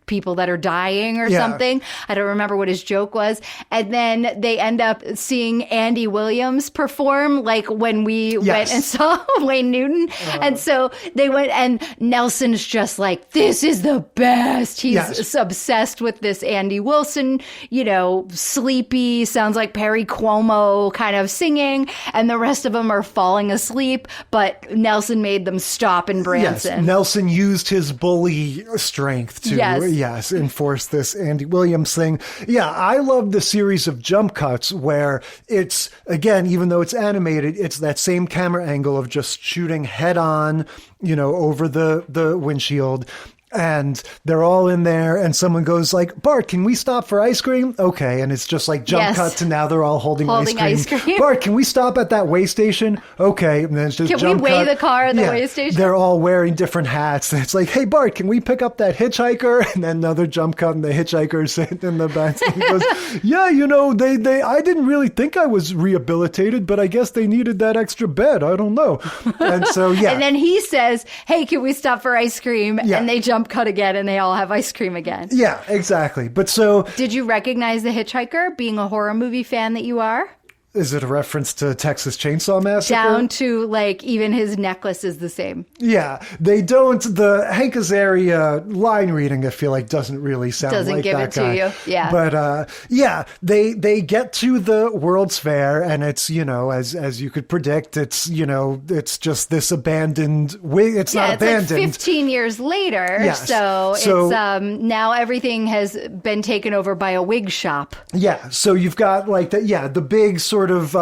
S11: people that are dying or something. I don't remember what his joke was. And then they end up seeing Andy Williams perform, like when we went and saw Wayne Newton. And so they went, and Nelson's just like, this is the best. He's obsessed with this Andy Wilson, sleepy, sounds like Perry Cuomo kind of singing, and the rest of them are falling asleep, but Nelson made them stop in Branson.
S10: Yes, Nelson used his bully strength to, enforce this Andy Williams thing. Yeah, I love the series of jump cuts where it's, again, even though it's animated, it's that same camera angle of just shooting head on, over the windshield. and they're all in there, and someone goes like, Bart, can we stop for ice cream? Okay, and it's just like jump cut to now they're all holding ice cream. Bart, can we stop at that way station? Okay, and then it's just
S11: Can
S10: jump
S11: we weigh
S10: cut.
S11: the car at the way station?
S10: They're all wearing different hats, and it's like, hey Bart, can we pick up that hitchhiker? And then another jump cut, and the hitchhiker's sitting in the back. He goes, yeah, they I didn't really think I was rehabilitated, but I guess they needed that extra bed. I don't know. And so, yeah.
S11: And then he says, hey, can we stop for ice cream?
S10: Yeah.
S11: And they jump cut again, and they all have ice cream again.
S10: Yeah, exactly. But so...
S11: Did you recognize the hitchhiker, being a horror movie fan that you are?
S10: Is it a reference to Texas Chainsaw Massacre?
S11: Down to, like, even his necklace is the same.
S10: Yeah, they don't. The Hank Azaria line reading, I feel like, doesn't really sound like that guy.
S11: Doesn't give it to you, yeah.
S10: But, yeah, they get to the World's Fair, and it's, as you could predict, it's, it's just this abandoned wig. It's not abandoned.
S11: Like 15 years later,
S10: yes.
S11: so it's now everything has been taken over by a wig shop.
S10: Yeah, so you've got, like, the big sort of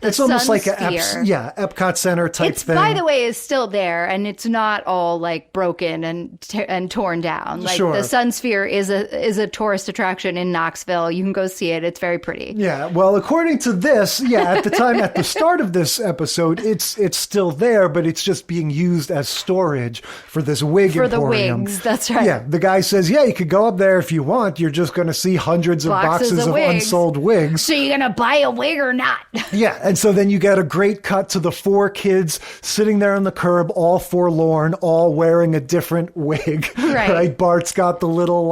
S10: it's almost like a Epcot Center type thing.
S11: By the way, is still there, and it's not all like broken and torn down. Like the Sun Sphere is a tourist attraction in Knoxville. You can go see it. It's very pretty.
S10: Yeah. Well, according to this, at the start of this episode, it's still there, but it's just being used as storage for this wig
S11: for
S10: emporium.
S11: The wigs. That's right.
S10: Yeah. The guy says, you could go up there if you want. You're just going to see hundreds of boxes of unsold wigs.
S11: So you're going to buy a wig or not?
S10: Yeah, and so then you get a great cut to the 4 kids sitting there on the curb, all forlorn, all wearing a different wig. Right? Bart's got the little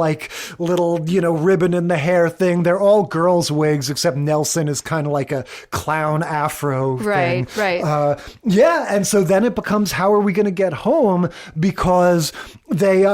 S10: ribbon in the hair thing. They're all girls' wigs, except Nelson is kind of like a clown afro thing.
S11: Right.
S10: And so then it becomes, how are we going to get home? Because they,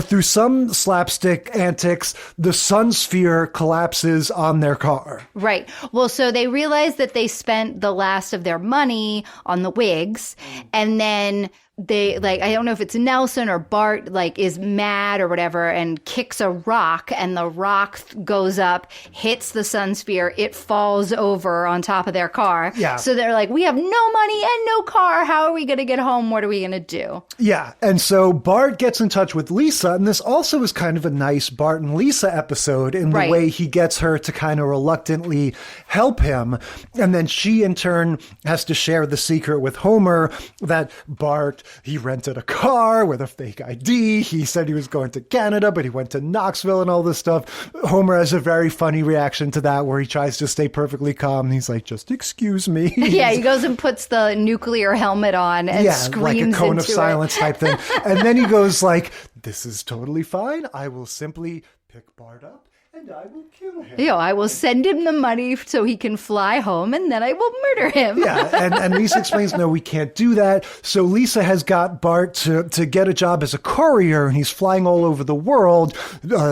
S10: through some slapstick antics, the Sun Sphere collapses on their car.
S11: Right. Well, so they realize that they spent the last of their money on the wigs, and then they, like, I don't know if it's Nelson or Bart, like, is mad or whatever and kicks a rock, and the rock goes up, hits the Sun Sphere, it falls over on top of their car.
S10: Yeah.
S11: So they're like, we have no money and no car. How are we going to get home? What are we going to do?
S10: Yeah. And so Bart gets in touch with Lisa, and this also is kind of a nice Bart and Lisa episode in the way he gets her to kind of reluctantly help him. And then she, in turn, has to share the secret with Homer that Bart, he rented a car with a fake ID. He said he was going to Canada, but he went to Knoxville and all this stuff. Homer has a very funny reaction to that where he tries to stay perfectly calm. And he's like, just excuse me.
S11: Yeah, he goes and puts the nuclear helmet on and screams
S10: like a cone of
S11: into
S10: silence type thing. And then he goes like, this is totally fine. I will simply pick Bart up and I will kill him.
S11: I will send him the money so he can fly home, and then I will murder him.
S10: Yeah, and Lisa explains, no, we can't do that. So Lisa has got Bart to get a job as a courier, and he's flying all over the world.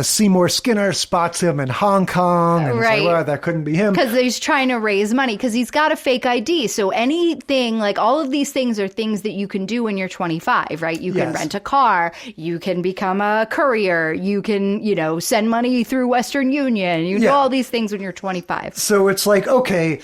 S10: Seymour Skinner spots him in Hong Kong, and he's like, well, that couldn't be him.
S11: Because he's trying to raise money, because he's got a fake ID. So anything, like all of these things are things that you can do when you're 25, right? You can rent a car, you can become a courier, you can, send money through Western Union. You do all these things when you're 25.
S10: So it's like, okay,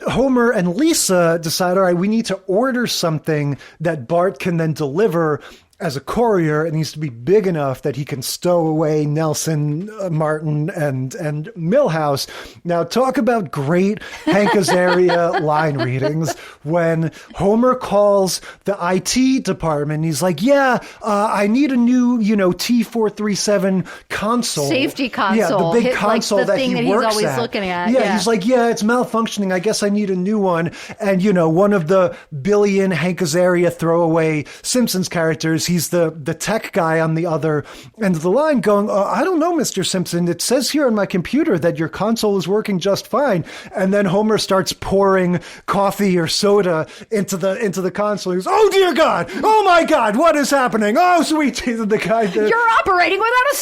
S10: Homer and Lisa decide, all right, we need to order something that Bart can then deliver as a courier. It needs to be big enough that he can stow away Nelson, Martin, and Milhouse. Now, talk about great Hank Azaria line readings. When Homer calls the IT department, he's like, I need a new, T437 console.
S11: Safety console.
S10: Yeah, the big console
S11: like the
S10: that
S11: thing
S10: he
S11: that
S10: works
S11: he's always
S10: at.
S11: looking at.
S10: Yeah, he's like, it's malfunctioning. I guess I need a new one. And, one of the billion Hank Azaria throwaway Simpsons characters, he's the tech guy on the other end of the line going, I don't know, Mr. Simpson. It says here on my computer that your console is working just fine. And then Homer starts pouring coffee or soda into the console. He goes, oh, dear God. Oh, my God. What is happening? Oh, sweet. The guy there.
S11: You're operating without a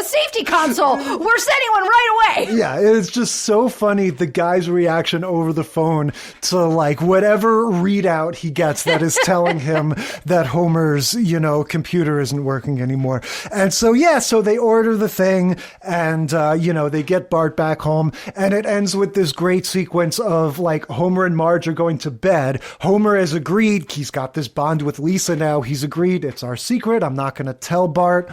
S11: safety console. We're sending one right away.
S10: Yeah, it's just so funny. The guy's reaction over the phone to like whatever readout he gets that is telling him that that Homer's, computer isn't working anymore. And so, so they order the thing and, they get Bart back home, and it ends with this great sequence of like Homer and Marge are going to bed. Homer has agreed. He's got this bond with Lisa now. He's agreed. It's our secret. I'm not going to tell Bart.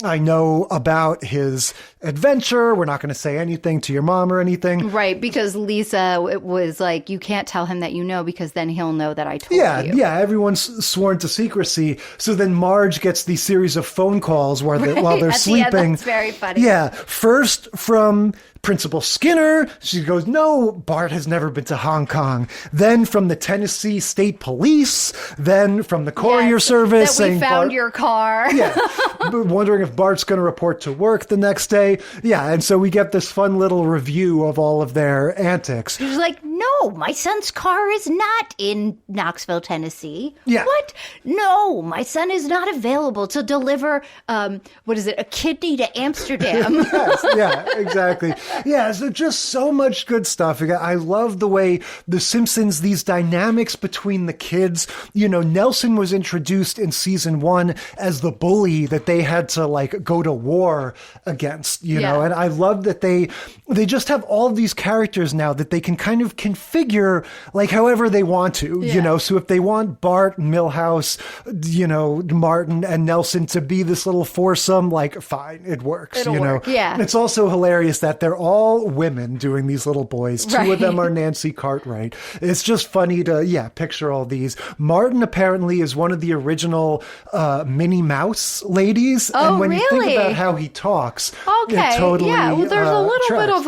S10: I know about his adventure. We're not going to say anything to your mom or anything.
S11: Right, because Lisa was like, you can't tell him that because then he'll know that I told you.
S10: Yeah, everyone's sworn to secrecy. So then Marge gets these series of phone calls while they're sleeping.
S11: That's very funny.
S10: Yeah, first from Principal Skinner. She goes, no, Bart has never been to Hong Kong. Then from the Tennessee State Police. Then from the Courier Service.
S11: That we found your car.
S10: Yeah, wondering if Bart's going to report to work the next day. Yeah, and so we get this fun little review of all of their antics.
S5: She's like, no, my son's car is not in Knoxville, Tennessee.
S10: Yeah.
S5: What? No, my son is not available to deliver, a kidney to Amsterdam.
S10: Yes, yeah, exactly. Yeah, so just so much good stuff. I love the way The Simpsons, these dynamics between the kids. Nelson was introduced in season 1 as the bully that they had to like go to war against, know, and I love that they just have all of these characters now that they can kind of configure like however they want to, so if they want Bart, Milhouse, Martin and Nelson to be this little foursome, like fine, it works,
S11: It'll work. Yeah.
S10: It's also hilarious that they're all women doing these little boys. Two of them are Nancy Cartwright. It's just funny to, picture all these. Martin apparently is one of the original Minnie Mouse ladies.
S11: Oh,
S10: and when you think
S11: really?
S10: about how he talks,
S11: okay.
S10: it totally
S11: Well, there's a little
S10: tracks.
S11: bit of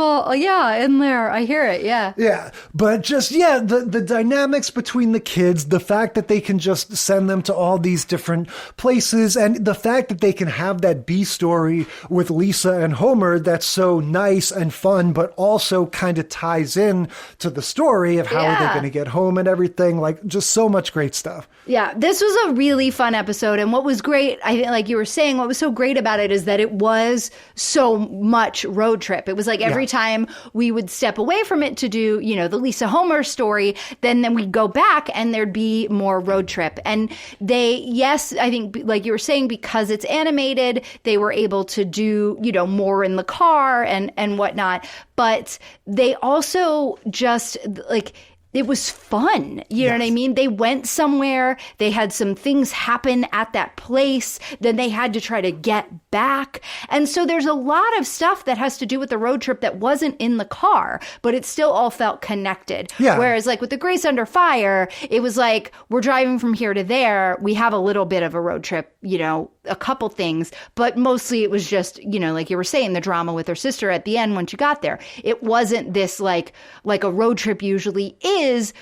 S11: in there. I hear it. Yeah.
S10: Yeah. But just, the dynamics between the kids, the fact that they can just send them to all these different places, and the fact that they can have that B story with Lisa and Homer that's so nice and fun, but also kind of ties in to the story of how are they going to get home and everything. Like, just so much great stuff.
S11: Yeah, this was a really fun episode. And what was great, I think, like you were saying, what was so great about it is that it was so much road trip. It was like every time we would step away from it to do, the Lisa Homer story, then we'd go back and there'd be more road trip. And I think, like you were saying, because it's animated, they were able to do, more in the car and whatnot. But they also just like, it was fun. You know what I mean? They went somewhere. They had some things happen at that place. Then they had to try to get back. And so there's a lot of stuff that has to do with the road trip that wasn't in the car, but it still all felt connected.
S10: Yeah.
S11: Whereas like with the Grace Under Fire, it was like, we're driving from here to there. We have a little bit of a road trip, a couple things, but mostly it was just, like you were saying, the drama with her sister at the end once you got there. It wasn't this like a road trip usually is,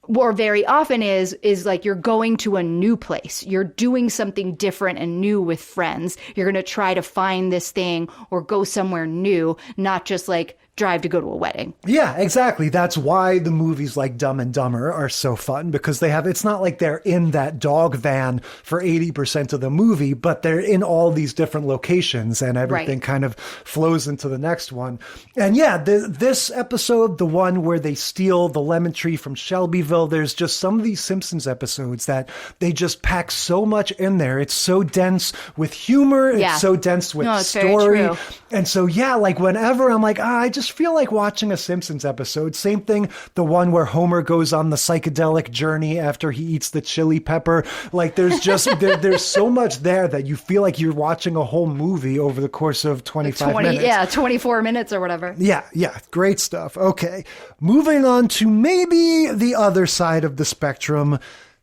S11: or very often is like you're going to a new place. You're doing something different and new with friends. You're going to try to find this thing or go somewhere new, not just like drive to go to a wedding.
S10: Yeah, exactly. That's why the movies like Dumb and Dumber are so fun, because it's not like they're in that dog van for 80% of the movie, but they're in all these different locations and everything kind of flows into the next one. And this episode, the one where they steal the lemon tree from Shelbyville, there's just some of these Simpsons episodes that they just pack so much in there. It's so dense with humor. Yeah. It's so dense with story.
S11: Very true.
S10: And so, like whenever I'm like, I just feel like watching a Simpsons episode. Same thing, the one where Homer goes on the psychedelic journey after he eats the chili pepper. Like there's just, there's so much there that you feel like you're watching a whole movie over the course of 25 minutes.
S11: Yeah, 24 minutes or whatever.
S10: Yeah, great stuff. Okay, moving on to maybe the other side of the spectrum,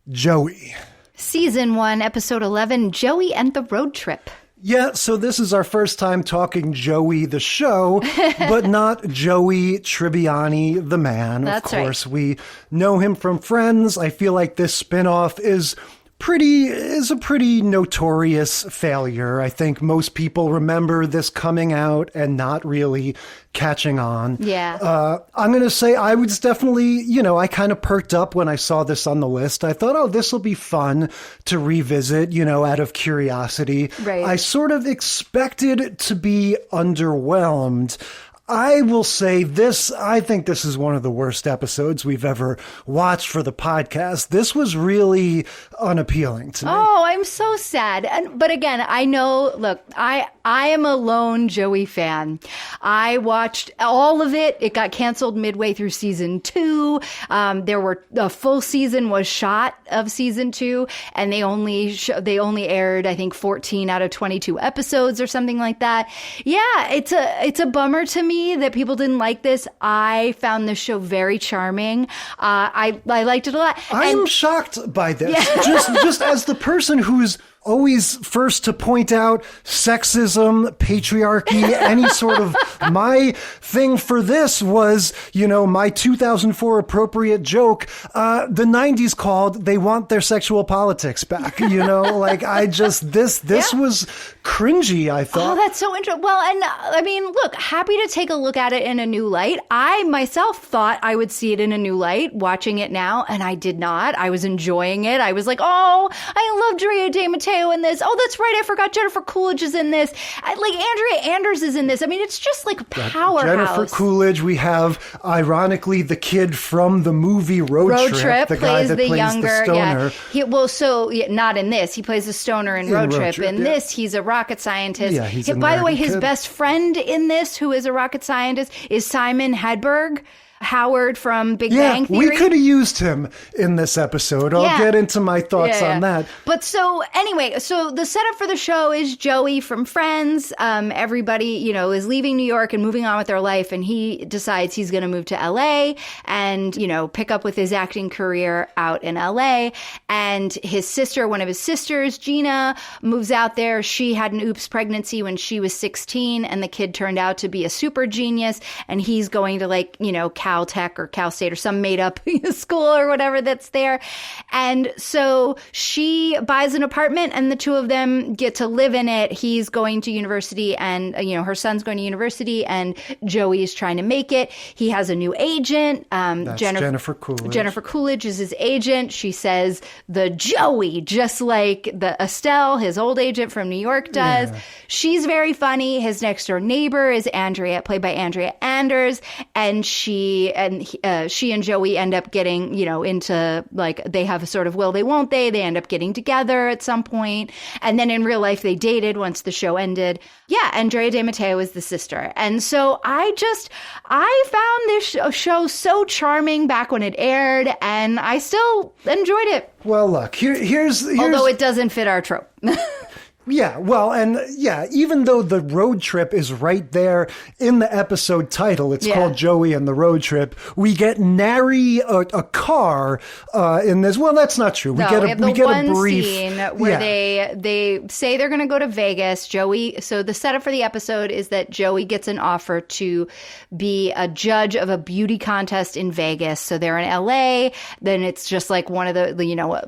S10: Joey.
S11: Season 1, episode 11, Joey and the Road Trip.
S10: Yeah, so this is our first time talking Joey the show, but not Joey Tribbiani the man.
S11: That's
S10: of course, we know him from Friends. I feel like this spinoff is a pretty notorious failure. I think most people remember this coming out and not really catching on.
S11: Yeah.
S10: I'm going to say I was definitely, I kind of perked up when I saw this on the list. I thought, this will be fun to revisit, out of curiosity.
S11: Right.
S10: I sort of expected it to be underwhelmed. I will say this, I think this is one of the worst episodes we've ever watched for the podcast. This was really unappealing to me.
S11: Oh, I'm so sad. But again, I know, look, I am a lone Joey fan. I watched all of it. It got canceled midway through season 2. A full season was shot of season 2, and they only aired, I think, 14 out of 22 episodes or something like that. Yeah, it's a bummer to me that people didn't like this. I found this show very charming. I liked it a lot.
S10: I'm shocked by this. Yeah. just as the person who's always first to point out sexism, patriarchy, any sort of, my thing for this was, my 2004 appropriate joke, the 90s called, they want their sexual politics back, this was cringy, I thought.
S11: Oh, that's so interesting. Well, and I mean, look, happy to take a look at it in a new light. I myself thought I would see it in a new light watching it now, and I did not. I was enjoying it. I was like, oh, I love Drea De Matteo in this. Oh, that's right. I forgot Jennifer Coolidge is in this. Andrea Anders is in this. I mean, it's just like a powerhouse.
S10: Jennifer Coolidge. We have, ironically, the kid from the movie Road Trip, the guy that plays
S11: younger,
S10: the stoner.
S11: Yeah. Not in this. He plays the stoner in Road Trip. In this, he's a rocket scientist.
S10: Yeah,
S11: by the way, his best friend in this, who is a rocket scientist, is Simon Hedberg. Howard from Big Bang Theory.
S10: We could have used him in this episode. I'll get into my thoughts on that.
S11: But so anyway, so the setup for the show is Joey from Friends. Everybody, is leaving New York and moving on with their life, and he decides he's going to move to LA and, pick up with his acting career out in LA. And his sister, one of his sisters, Gina, moves out there. She had an oops pregnancy when she was 16, and the kid turned out to be a super genius, and he's going to Caltech or Cal State or some made up school or whatever that's there. And so she buys an apartment and the two of them get to live in it. He's going to university and, her son's going to university, and Joey is trying to make it. He has a new agent.
S10: That's Jennifer Coolidge.
S11: Jennifer Coolidge is his agent. She says the Joey, just like the Estelle, his old agent from New York does. Yeah. She's very funny. His next door neighbor is Andrea, played by Andrea Anders. And she and Joey end up getting, into they have a sort of will they won't they. They end up getting together at some point. And then in real life, they dated once the show ended. Yeah. And Drea De Matteo is the sister. And so I found this show so charming back when it aired, and I still enjoyed it.
S10: Well, look, here's
S11: although it doesn't fit our trope.
S10: Yeah, well, and even though the road trip is right there in the episode title, it's called Joey and the Road Trip, we get nary a car in this. Well, that's not true. We get a brief
S11: scene where they say they're going to go to Vegas. Joey. So the setup for the episode is that Joey gets an offer to be a judge of a beauty contest in Vegas. So they're in LA. Then it's just like one of the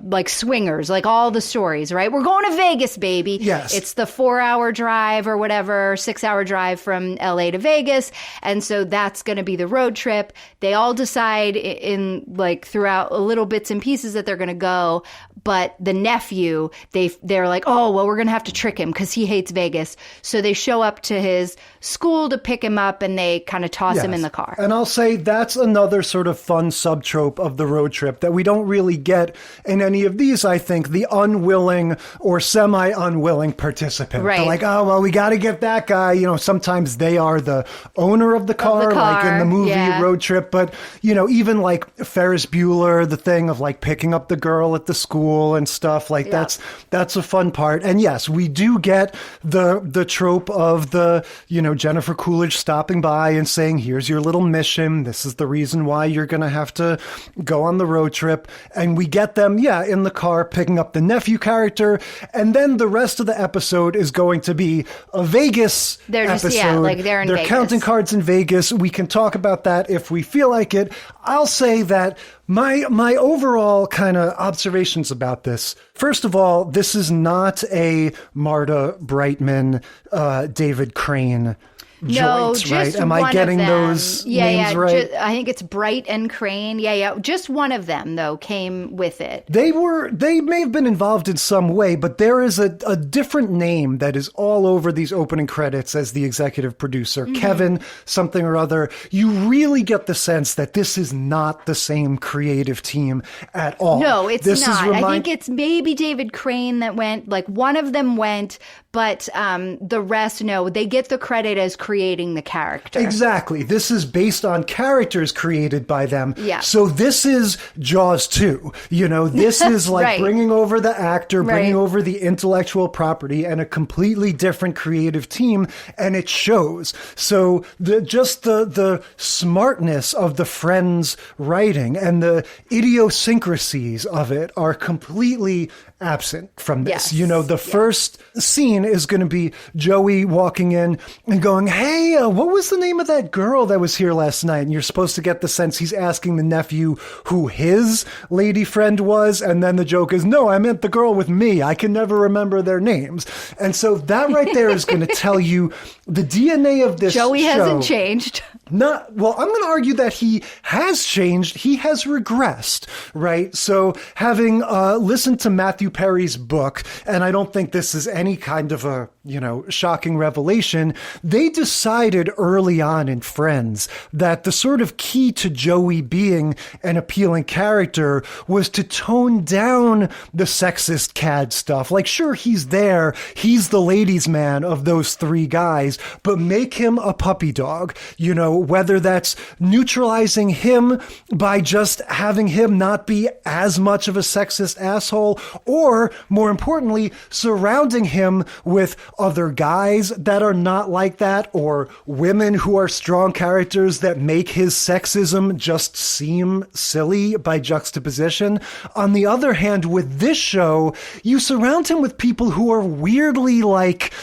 S11: like swingers, like all the stories, right? We're going to Vegas, baby.
S10: Yes.
S11: It's the 4-hour drive or whatever, 6-hour drive from LA to Vegas. And so that's going to be the road trip. They all decide in throughout little bits and pieces that they're going to go. But the nephew, they're like, oh, well, we're going to have to trick him because he hates Vegas. So they show up to his school to pick him up, and they kind of toss him in the car.
S10: And I'll say that's another sort of fun subtrope of the road trip that we don't really get in any of these, I think. The unwilling or semi-unwilling participant.
S11: Right.
S10: They're like, oh, well, we got to get that guy. Sometimes they are the owner of the car, like in the movie Road Trip. But, even like Ferris Bueller, the thing of picking up the girl at the school and stuff that's a fun part. And yes, we do get the trope of the, Jennifer Coolidge stopping by and saying, here's your little mission. This is the reason why you're going to have to go on the road trip. And we get them, in the car picking up the nephew character. And then the rest of the episode is going to be a Vegas episode.
S11: They're in Vegas.
S10: Counting cards in Vegas. We can talk about that if we feel like it. I'll say that my overall kind of observations about this. First of all, this is not a Marta Brightman, David Crane joints, right?
S11: just
S10: Am I
S11: one
S10: getting
S11: of them.
S10: those names right?
S11: I think it's Bright and Crane. Yeah. Just one of them, though, came with it.
S10: They may have been involved in some way, but there is a different name that is all over these opening credits as the executive producer, Kevin something or other. You really get the sense that this is not the same creative team at all.
S11: No, it's not. I think it's maybe David Crane that went, like one of them went, but the rest, no, they get the credit as creating the character.
S10: Exactly. This is based on characters created by them.
S11: Yeah.
S10: So this is Jaws 2. This is like
S11: Right.
S10: bringing over the actor, bringing over the intellectual property and a completely different creative team, and it shows. So the smartness of the Friends writing and the idiosyncrasies of it are completely absent from this.
S11: Yes.
S10: The first scene is going to be Joey walking in and going, hey, what was the name of that girl that was here last night? And you're supposed to get the sense he's asking the nephew who his lady friend was. And then the joke is, no, I meant the girl with me. I can never remember their names. And so that right there is going to tell you the DNA of this
S11: Joey
S10: show.
S11: hasn't changed.
S10: I'm going to argue that he has changed. He has regressed, right? So having listened to Matthew Perry's book, and I don't think this is any kind of a, shocking revelation, they decided early on in Friends that the sort of key to Joey being an appealing character was to tone down the sexist cad stuff. Like, sure, he's there. He's the ladies' man of those three guys, but make him a puppy dog, whether that's neutralizing him by just having him not be as much of a sexist asshole, or more importantly, surrounding him with other guys that are not like that, or women who are strong characters that make his sexism just seem silly by juxtaposition. On the other hand, with this show, you surround him with people who are weirdly like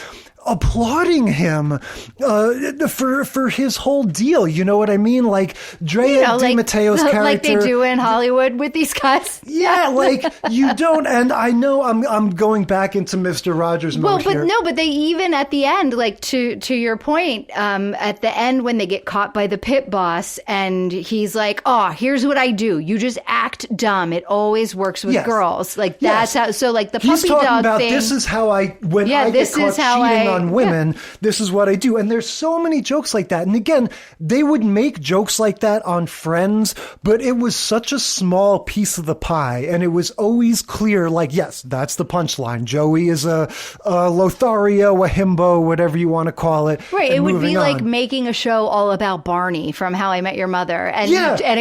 S10: applauding him for his whole deal. You know what I mean? Like Drea De Matteo's character,
S11: like they do in Hollywood with these guys.
S10: Yeah, like you don't. And I know I'm going back into Mr. Rogers mode here.
S11: But they even at the end, like to your point, at the end when they get caught by the pit boss, and he's like, "Oh, here's what I do. You just act dumb. It always works with girls. Like that's how." So like the puppy dog thing.
S10: This is how I get caught cheating on women, this is what I do. And there's so many jokes like that. And again, they would make jokes like that on Friends, but it was such a small piece of the pie. And it was always clear, like, yes, that's the punchline. Joey is a Lothario, a himbo, whatever you want to call it.
S11: Right. It would be like making a show all about Barney from How I Met Your Mother. And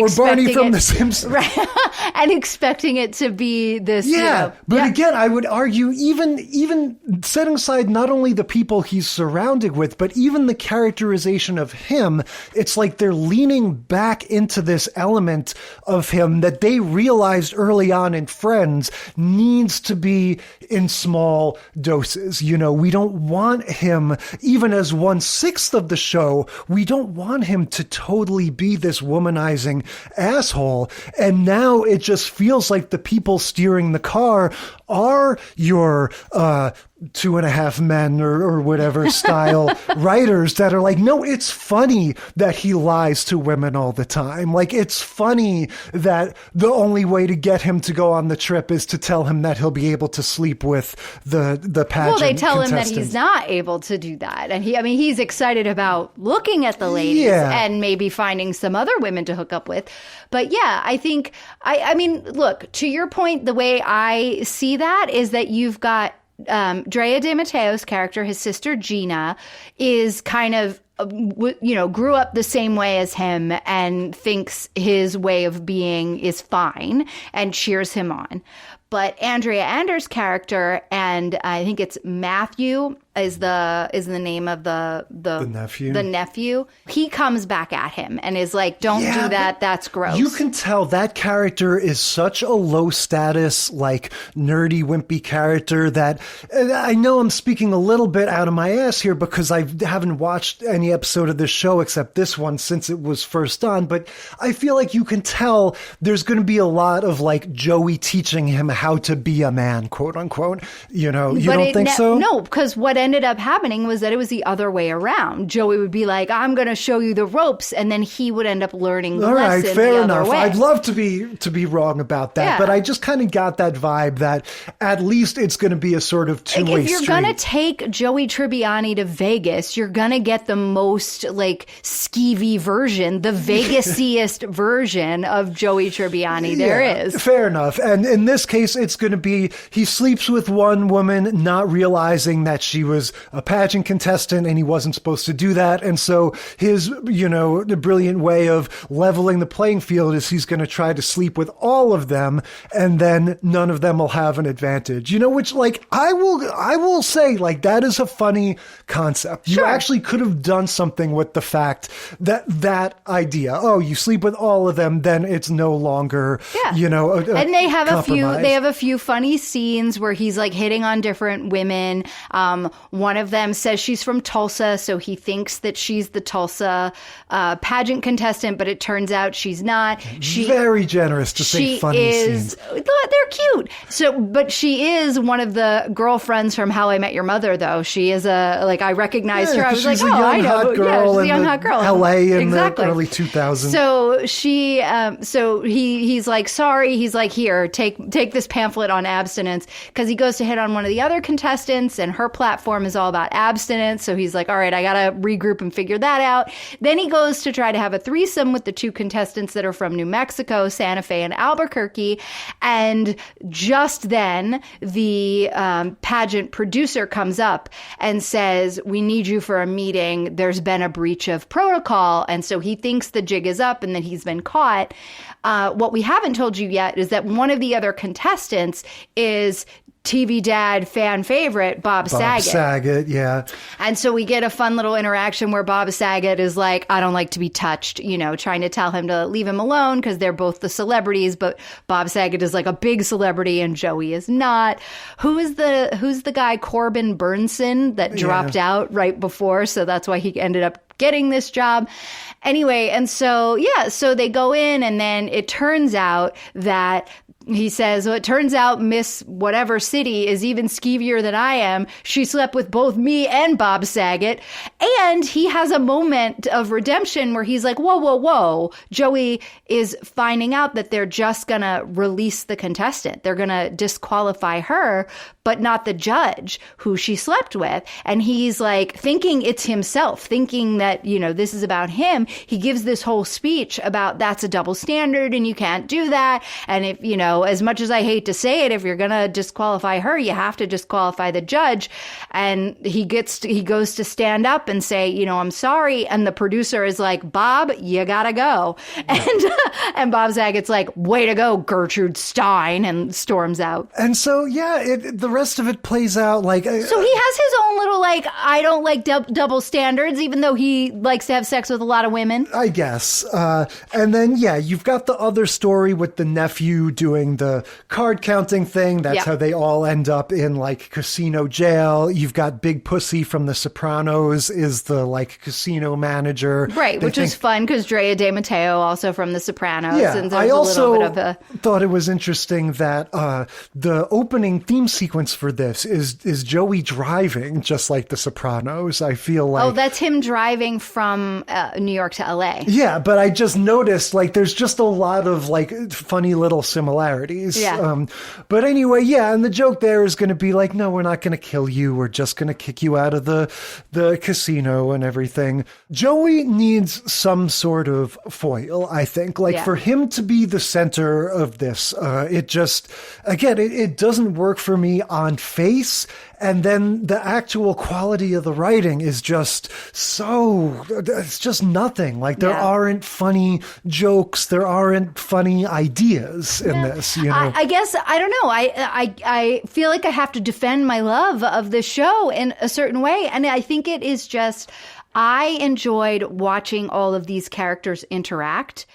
S10: or Barney from The Simpsons.
S11: Right. And expecting it to be this.
S10: Yeah. But again, I would argue even setting aside not only the people he's surrounded with, but even the characterization of him, it's like they're leaning back into this element of him that they realized early on in Friends needs to be in small doses. We don't want him, even as 1/6 of the show, we don't want him to totally be this womanizing asshole. And now it just feels like the people steering the car are your 2.5 Men or whatever style writers that are like, no, it's funny that he lies to women all the time. Like, it's funny that the only way to get him to go on the trip is to tell him that he'll be able to sleep with the pageant.
S11: Well, they tell him that
S10: contestant.
S11: he's not able to do that. And he's excited about looking at the ladies and maybe finding some other women to hook up with. But yeah, I think, I mean, look, to your point, the way I see that is that you've got Drea De Matteo's character, his sister Gina, is kind of, grew up the same way as him and thinks his way of being is fine and cheers him on. But Andrea Ander's character, and I think it's Matthew is the name of the
S10: nephew.
S11: The nephew. He comes back at him and is like, "Don't do that. That's gross."
S10: You can tell that character is such a low status, like nerdy, wimpy character that I know I'm speaking a little bit out of my ass here because I haven't watched any episode of this show except this one since it was first on. But I feel like you can tell there's going to be a lot of like Joey teaching him how to be a man, quote unquote. You don't
S11: But
S10: think so?
S11: No, because what ended up happening was that it was the other way around. Joey would be like, I'm going to show you the ropes, and then he would end up learning the
S10: All right,
S11: lesson
S10: fair
S11: the
S10: enough.
S11: other way.
S10: I'd love to be wrong about that,
S11: Yeah.
S10: but I just kind of got that vibe that at least it's going to be a sort of two-way
S11: If you're
S10: street.
S11: going to take Joey Tribbiani to Vegas, you're going to get the most like skeevy version, the Vegas-iest version of Joey Tribbiani there is.
S10: Fair enough. And in this case, it's going to be he sleeps with one woman, not realizing that she was a pageant contestant and he wasn't supposed to do that. And so his, the brilliant way of leveling the playing field is he's going to try to sleep with all of them, and then none of them will have an advantage. Which like I will say like that is a funny concept.
S11: Sure.
S10: You actually could have done something with the fact that idea. Oh, you sleep with all of them, then it's no longer,
S11: And they have
S10: compromise.
S11: a few funny scenes where he's like hitting on different women. One of them says she's from Tulsa, so he thinks that she's the Tulsa pageant contestant, but it turns out she's not.
S10: Very generous to say funny scenes.
S11: They're cute. But she is one of the girlfriends from How I Met Your Mother, though. She is I recognized her. I was like,
S10: she's a
S11: oh,
S10: young
S11: I know.
S10: hot girl
S11: Yeah, she's a
S10: in
S11: young
S10: the
S11: hot girl.
S10: LA in
S11: Exactly.
S10: the early 2000s.
S11: So he's like, sorry. He's like, here, take this pamphlet on abstinence, because he goes to hit on one of the other contestants and her platform is all about abstinence. So he's like, all right, I got to regroup and figure that out. Then he goes to try to have a threesome with the two contestants that are from New Mexico, Santa Fe and Albuquerque. And just then the pageant producer comes up and says, we need you for a meeting. There's been a breach of protocol. And so he thinks the jig is up and that he's been caught. What we haven't told you yet is that one of the other contestants is TV dad fan favorite, Bob Saget.
S10: Yeah.
S11: And so we get a fun little interaction where Bob Saget is like, I don't like to be touched, trying to tell him to leave him alone because they're both the celebrities. But Bob Saget is like a big celebrity and Joey is not. Who's the guy, Corbin Burnson, that dropped out right before? So that's why he ended up getting this job. Anyway, and so they go in, and then it turns out that he says, well, it turns out Miss whatever city is even skeevier than I am. She slept with both me and Bob Saget. And he has a moment of redemption where he's like, whoa, whoa, whoa. Joey is finding out that they're just going to release the contestant. They're going to disqualify her, but not the judge who she slept with. And he's like thinking it's himself, thinking that, this is about him. He gives this whole speech about that's a double standard and you can't do that. And if, as much as I hate to say it, if you're going to disqualify her, you have to disqualify the judge. And he goes to stand up and say, I'm sorry. And the producer is like, Bob, you gotta go. And Bob Saget's like, way to go, Gertrude Stein, and storms out.
S10: And so, the rest of it plays out like...
S11: So he has his own little, I don't like double standards, even though he likes to have sex with a lot of women.
S10: I guess. And then, you've got the other story with the nephew doing the card counting thing. That's how they all end up in casino jail. You've got Big Pussy from The Sopranos is the casino manager.
S11: Right, which is fun because Drea De Matteo also from The Sopranos.
S10: Yeah,
S11: and
S10: I
S11: there's
S10: also
S11: a little bit of
S10: thought it was interesting that the opening theme sequence for this is Joey driving just like The Sopranos. I feel like...
S11: Oh, that's him driving from New York to LA.
S10: Yeah, but I just noticed there's just a lot of funny little similarities.
S11: Yeah.
S10: But anyway, and the joke there is going to be no, we're not going to kill you. We're just going to kick you out of the casino and everything. Joey needs some sort of foil, I think. For him to be the center of this, it just, again, it doesn't work for me on face. And then the actual quality of the writing is just it's just nothing. There aren't funny jokes. There aren't funny ideas in this,
S11: I guess, I don't know. I feel like I have to defend my love of the show in a certain way. And I think it is just, I enjoyed watching all of these characters interact.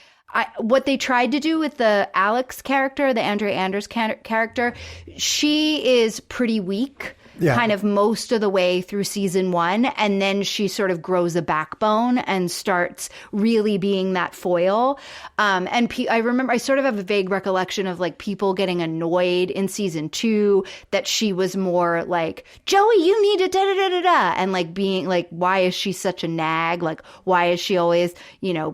S11: What they tried to do with the Alex character, the Andrea Anders character, she is pretty weak.
S5: kind of most of the way through season 1. And then she sort of grows a backbone and starts really being that foil. I remember, I sort of have a vague recollection of like people getting annoyed in season 2 that she was more like, Joey, you need to da-da-da-da-da. And like being like, why is she such a nag? Like, why is she always,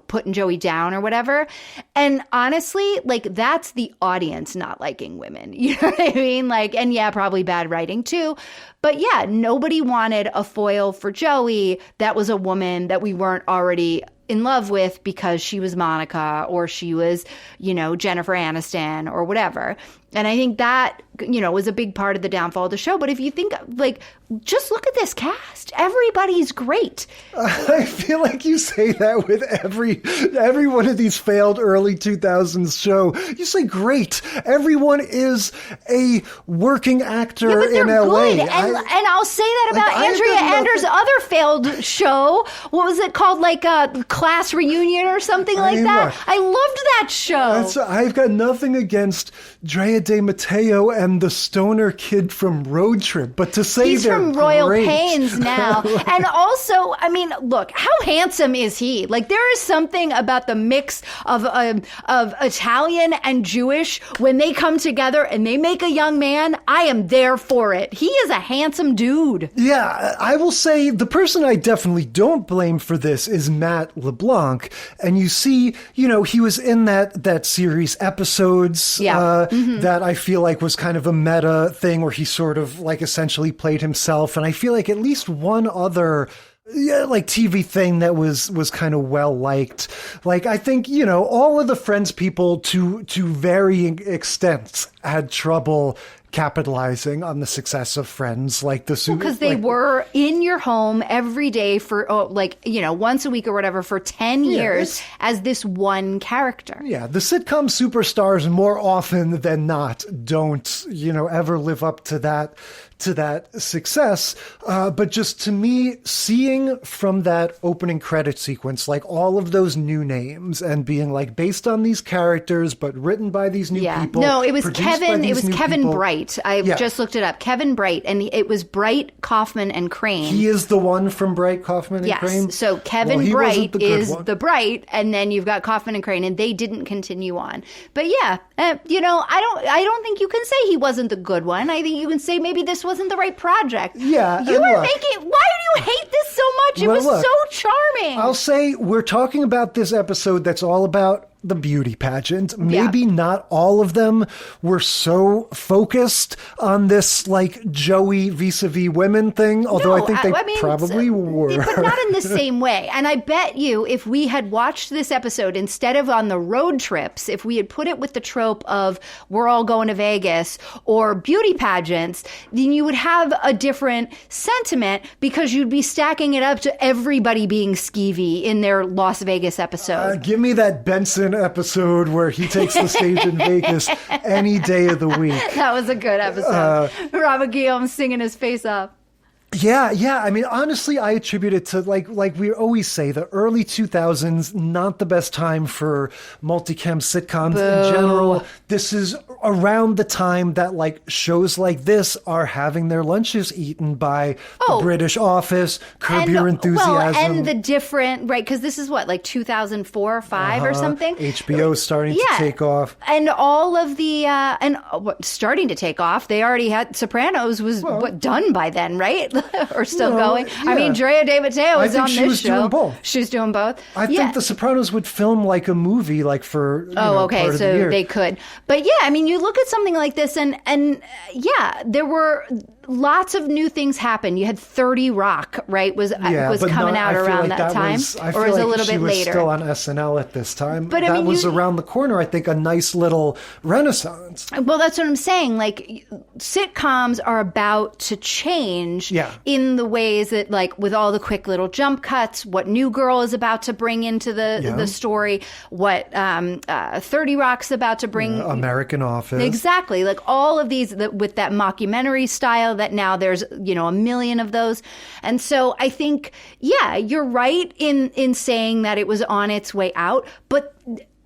S5: putting Joey down or whatever? And honestly, like that's the audience not liking women. You know what I mean? Like, and yeah, probably bad writing too. But yeah, nobody wanted a foil for Joey that was a woman that we weren't already in love with because she was Monica or she was, Jennifer Aniston or whatever. And I think that, was a big part of the downfall of the show. But if you think, like, just look at this cast. Everybody's great.
S10: I feel like you say that with every one of these failed early 2000s show. You say great. Everyone is a working actor in LA.
S5: Good. And I'll say that about Andrea Anders' other failed show. What was it called? Like a Class Reunion or something like that? I loved that show.
S10: I've got nothing against Drea De Matteo and the stoner kid from Road Trip, but to say
S5: he's
S10: they're
S5: from Royal
S10: great.
S5: Pains now. And also, I mean, look, how handsome is he? Like, there is something about the mix of Italian and Jewish when they come together and they make a young man. I am there for it. He is a handsome dude.
S10: Yeah, I will say the person I definitely don't blame for this is Matt LeBlanc. And you see, he was in that series Episodes that I feel like was kind of a meta thing where he sort of like essentially played himself. And I feel like at least one other like TV thing that was kind of well liked. Like, I think, all of the Friends people to varying extents had trouble capitalizing on the success of Friends, like
S5: because they were in your home every day for once a week or whatever for 10 years as this one character.
S10: Yeah, the sitcom superstars more often than not don't ever live up to that success. But just to me, seeing from that opening credit sequence, like all of those new names and being like based on these characters, but written by these new people.
S5: No, it was Kevin
S10: people.
S5: Bright. I just looked it up. Kevin Bright, and it was Bright, Kaufman, and Crane.
S10: He is the one from Bright, Kaufman, and Crane?
S5: Yes. So Kevin Bright is the Bright, and then you've got Kaufman and Crane, and they didn't continue on. But yeah, I don't think you can say he wasn't the good one. I think you can say maybe this wasn't the right project.
S10: Yeah.
S5: Why do you hate this so much? It was so charming.
S10: I'll say we're talking about this episode that's all about the beauty pageant. Maybe not all of them were so focused on this like Joey vis-a-vis women thing, although I think they probably were.
S5: But not in the same way. And I bet you if we had watched this episode instead of on the road trips, if we had put it with the trope of we're all going to Vegas or beauty pageants, then you would have a different sentiment because you'd be stacking it up to everybody being skeevy in their Las Vegas episode.
S10: Give me that Benson episode where he takes the stage in Vegas any day of the week.
S5: That was a good episode. Robert Guillaume singing his face off.
S10: Yeah. I mean, honestly, I attribute it to like we always say, the early 2000s, not the best time for multicam sitcoms in general. This is around the time that like shows like this are having their lunches eaten by the British Office, Curb Your Enthusiasm.
S5: Well, and the different, right, because this is what, like 2004 or 5 or something?
S10: HBO starting to take off.
S5: And all of the, starting to take off. They already had, Sopranos was done by then, right? Or still going. Yeah. I mean, Drea De Matteo was on this show.
S10: She was doing both.
S5: She was doing both.
S10: I think The Sopranos would film like a movie, like for part of the year.
S5: They could. But yeah, I mean, you look at something like this, and there were lots of new things happen. You had 30 Rock, right? Was coming out around that time, or was a little bit later.
S10: Still on SNL at this time. But that was around the corner. I think a nice little renaissance.
S5: Well, that's what I'm saying. Like sitcoms are about to change in the ways that, like, with all the quick little jump cuts, what New Girl is about to bring into the story, what 30 Rock's about to bring,
S10: American Office,
S5: exactly. Like all of these with that mockumentary style. That now there's, a million of those. And so I think, you're right in saying that it was on its way out. But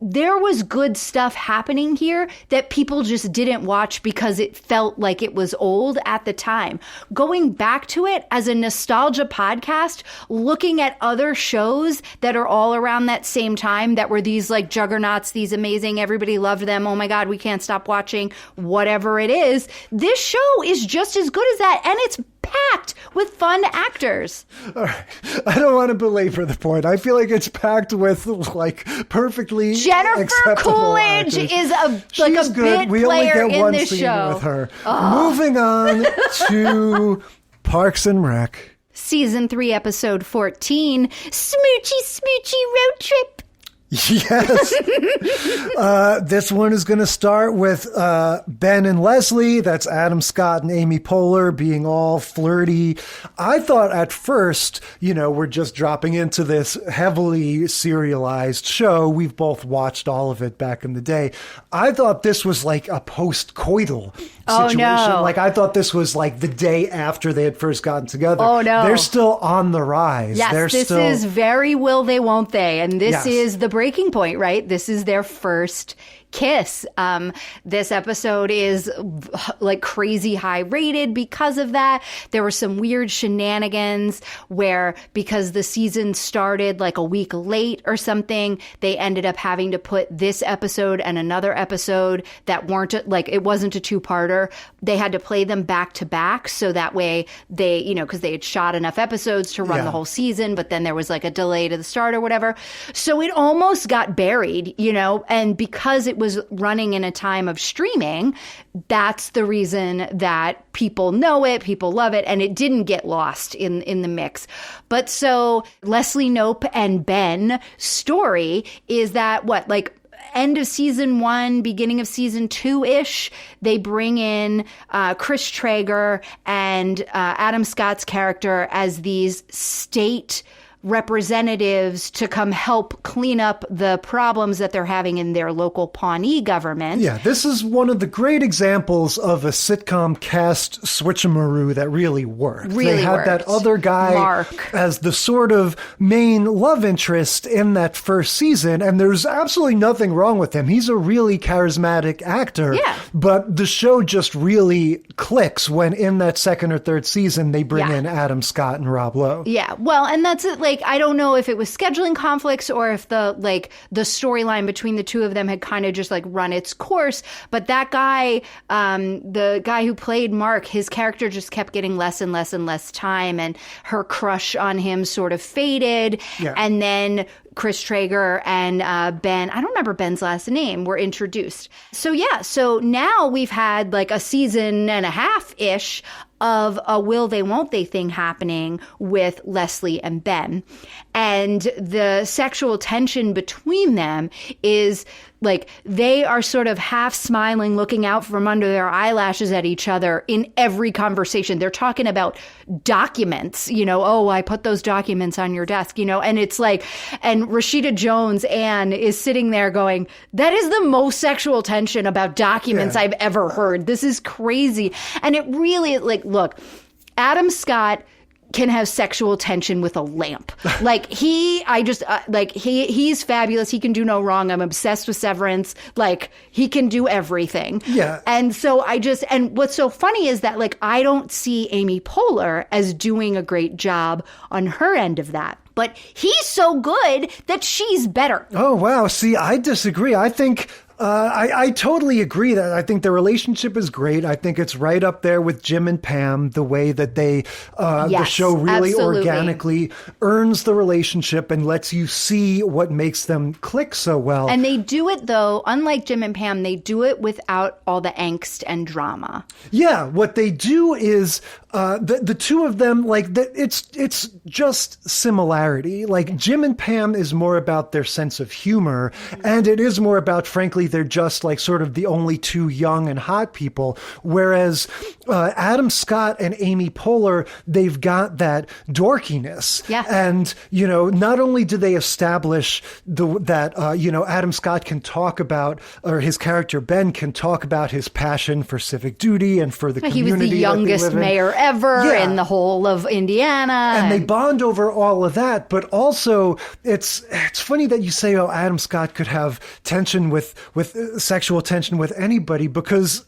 S5: there was good stuff happening here that people just didn't watch because it felt like it was old at the time. Going back to it as a nostalgia podcast, looking at other shows that are all around that same time that were these like juggernauts, these amazing, everybody loved them. Oh my God, we can't stop watching, whatever it is. This show is just as good as that. And it's packed with fun actors.
S10: All right. I don't want to belabor the point. I feel like it's packed with like perfectly
S5: Jennifer Coolidge
S10: actors.
S5: is a
S10: She's
S5: bit
S10: we only
S5: player
S10: get
S5: in
S10: one
S5: this
S10: scene
S5: show.
S10: with her. Moving on to Parks and Rec.
S5: Season 3, episode 14, Smoochy Smoochy Road Trip.
S10: Yes. This one is going to start with Ben and Leslie. That's Adam Scott and Amy Poehler being all flirty. I thought at first, we're just dropping into this heavily serialized show. We've both watched all of it back in the day. I thought this was like a post-coital situation.
S5: No.
S10: Like I thought this was like the day after they had first gotten together.
S5: Oh, no.
S10: They're still on the rise.
S5: Yes, this is very will they, won't they. And this
S10: Yes.
S5: is the breaking point, right? This is their first kiss. This episode is like crazy high rated because of that. There were some weird shenanigans where, because the season started like a week late or something, they ended up having to put this episode and another episode that weren't like, it wasn't a two-parter. They had to play them back to back. So that way they, because they had shot enough episodes to run the whole season, but then there was like a delay to the start or whatever. So it almost got buried, and because it was running in a time of streaming, that's the reason that people know it, people love it, and it didn't get lost in the mix. But so Leslie Knope and Ben story is that end of season 1, beginning of season 2-ish, they bring in Chris Traeger and Adam Scott's character as these state representatives to come help clean up the problems that they're having in their local Pawnee government.
S10: Yeah, this is one of the great examples of a sitcom cast switcheroo that really worked. They had that other guy
S5: Mark
S10: as the sort of main love interest in that first season, and there's absolutely nothing wrong with him. He's a really charismatic actor.
S5: Yeah.
S10: But the show just really clicks when in that second or third season they bring in Adam Scott and Rob Lowe.
S5: Yeah, well, and that's it. I don't know if it was scheduling conflicts or if the storyline between the two of them had kind of just run its course. But that guy, the guy who played Mark, his character just kept getting less and less and less time, and her crush on him sort of faded. Yeah. And then Chris Traeger and Ben, I don't remember Ben's last name, were introduced. So now we've had a season and a half-ish of a will they, won't they thing happening with Leslie and Ben. And the sexual tension between them is they are sort of half smiling, looking out from under their eyelashes at each other in every conversation. They're talking about documents, oh, I put those documents on your desk, and it's and Rashida Jones, Anne, is sitting there going, that is the most sexual tension about documents I've ever heard. This is crazy. And it really, look, Adam Scott can have sexual tension with a lamp. He's fabulous. He can do no wrong. I'm obsessed with Severance. He can do everything. Yeah. And so and what's so funny is that I don't see Amy Poehler as doing a great job on her end of that. But he's so good that she's better.
S10: Oh, wow. See, I disagree. I think I totally agree that I think the relationship is great. I think it's right up there with Jim and Pam, the way that they, the show really organically earns the relationship and lets you see what makes them click so well.
S5: And they do it, though, unlike Jim and Pam, they do it without all the angst and drama.
S10: Yeah, what they do is the two of them, it's just similarity. Jim and Pam is more about their sense of humor, and it is more about, frankly, they're just sort of the only two young and hot people. Whereas Adam Scott and Amy Poehler, they've got that dorkiness.
S5: Yeah.
S10: And, not only do they establish that Adam Scott can talk about, or his character Ben can talk about his passion for civic duty and for the community.
S5: He was the youngest mayor ever. forever in the whole of Indiana.
S10: And they bond over all of that, but also it's funny that you say, oh, Adam Scott could have tension with sexual tension with anybody, because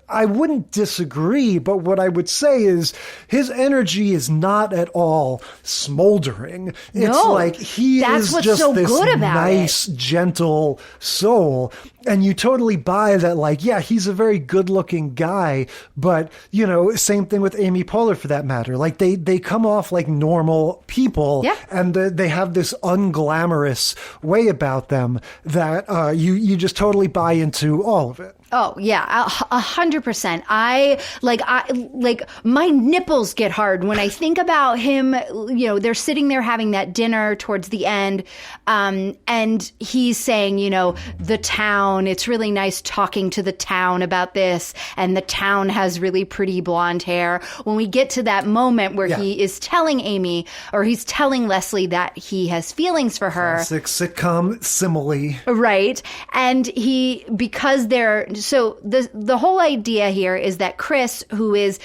S10: I wouldn't disagree, but what I would say is his energy is not at all smoldering. It's like he is just so this nice, gentle soul. And you totally buy that, like, yeah, he's a very good-looking guy, but, you know, same thing with Amy Poehler for that matter. Like, they come off like normal people, and they have this unglamorous way about them that you just totally buy into all of it.
S5: Oh yeah, 100%. I my nipples get hard when I think about him. You know, they're sitting there having that dinner towards the end, and he's saying, you know, the town. It's really nice talking to the town about this, and the town has really pretty blonde hair. When we get to that moment where he is telling Amy, or he's telling Leslie that he has feelings for her.
S10: Classic sitcom simile,
S5: right? And because they're. So the whole idea here is that Chris, who is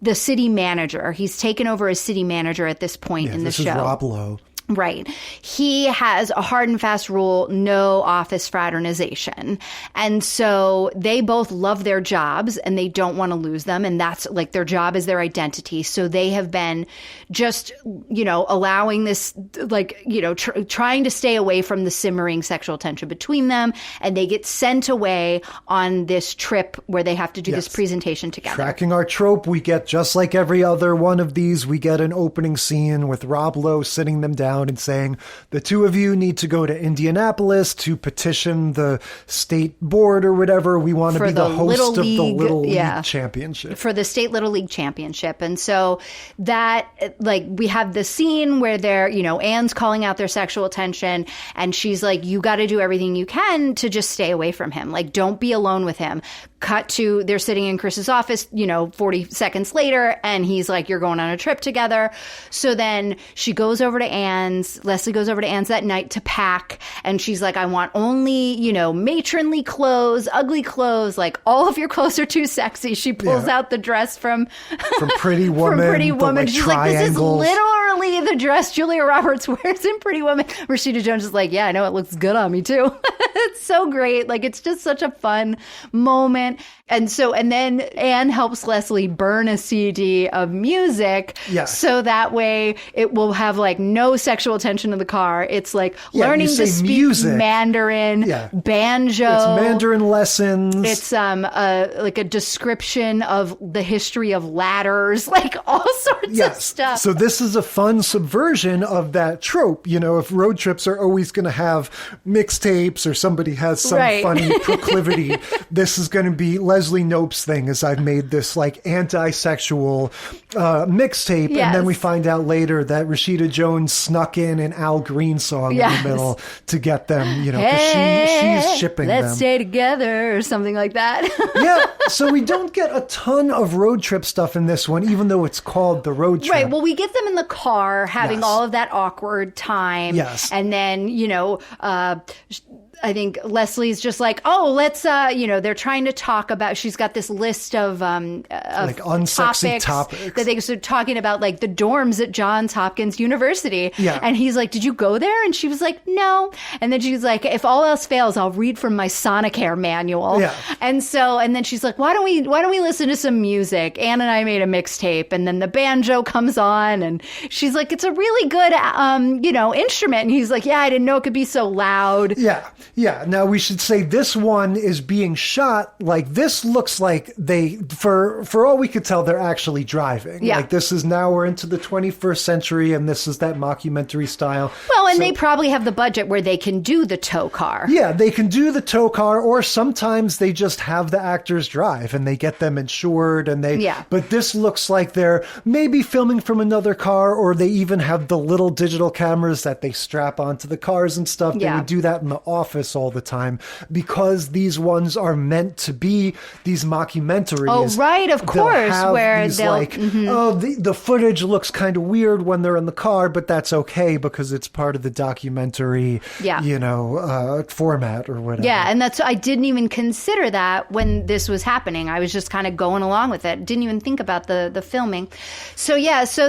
S5: the city manager, he's taken over as city manager at this point in the show.
S10: This is Rob Lowe.
S5: Right. He has a hard and fast rule, no office fraternization. And so they both love their jobs and they don't want to lose them. And that's like their job is their identity. So they have been just, you know, allowing this, like, you know, trying to stay away from the simmering sexual tension between them. And they get sent away on this trip where they have to do this presentation together.
S10: Tracking our trope, we get, just like every other one of these, we get an opening scene with Rob Lowe sitting them down and saying, the two of you need to go to Indianapolis to petition the state board or whatever. We want to be the host of the Little League Championship.
S5: For the state Little League Championship. And so that, like, we have the scene where they're, you know, Anne's calling out their sexual tension and she's like, you got to do everything you can to just stay away from him. Like, don't be alone with him. Cut to, they're sitting in Chris's office, you know, 40 seconds later, and he's like, you're going on a trip together. So then she goes over to Anne's, Leslie goes over to Anne's that night to pack, and she's like, I want only, you know, matronly clothes, ugly clothes, like all of your clothes are too sexy. She pulls out the dress from
S10: Pretty Woman.
S5: She's like, this is literally the dress Julia Roberts wears in Pretty Woman. Rashida Jones is like, yeah, I know, it looks good on me too. It's so great. Like, it's just such a fun moment. And then Anne helps Leslie burn a CD of music.
S10: Yes.
S5: So that way it will have like no sexual tension in the car. It's like learning to speak music. Mandarin, banjo.
S10: It's Mandarin lessons.
S5: It's like a description of the history of ladders, like all sorts of stuff.
S10: So this is a fun subversion of that trope. You know, if road trips are always going to have mixtapes or somebody has some funny proclivity, this is going to be Leslie Knope's thing, is I've made this like anti-sexual mixtape, and then we find out later that Rashida Jones snuck in an Al Green song in the middle to get them, you know, because she's shipping them.
S5: Let's stay together or something like that.
S10: So we don't get a ton of road trip stuff in this one, even though it's called the road trip.
S5: Right. Well, we get them in the car having all of that awkward time.
S10: Yes.
S5: And then, you know, I think Leslie's just like, oh, let's, you know, they're trying to talk about, she's got this list of
S10: like unsexy topics
S5: that they're talking about, like the dorms at Johns Hopkins University.
S10: Yeah.
S5: And he's like, did you go there? And she was like, no. And then she's like, if all else fails, I'll read from my Sonicare manual.
S10: Yeah.
S5: And then she's like, why don't we listen to some music? Anne and I made a mixtape, and then the banjo comes on, and she's like, it's a really good, you know, instrument. And he's like, yeah, I didn't know it could be so loud.
S10: Yeah. Now we should say this one is being shot like this. Looks like they, for all we could tell, they're actually driving.
S5: Yeah.
S10: Like this is now we're into the 21st century, and this is that mockumentary style.
S5: Well, and they probably have the budget where they can do the tow car.
S10: Yeah, they can do the tow car, or sometimes they just have the actors drive and they get them insured, and they.
S5: Yeah.
S10: But this looks like they're maybe filming from another car, or they even have the little digital cameras that they strap onto the cars and stuff. They would do that in the office. Memphis all the time, because these ones are meant to be these mockumentaries.
S5: Oh, right, of course, where they'll
S10: like, the footage looks kind of weird when they're in the car, but that's okay because it's part of the documentary, format or whatever.
S5: Yeah, and I didn't even consider that when this was happening. I was just kind of going along with it. Didn't even think about the filming. So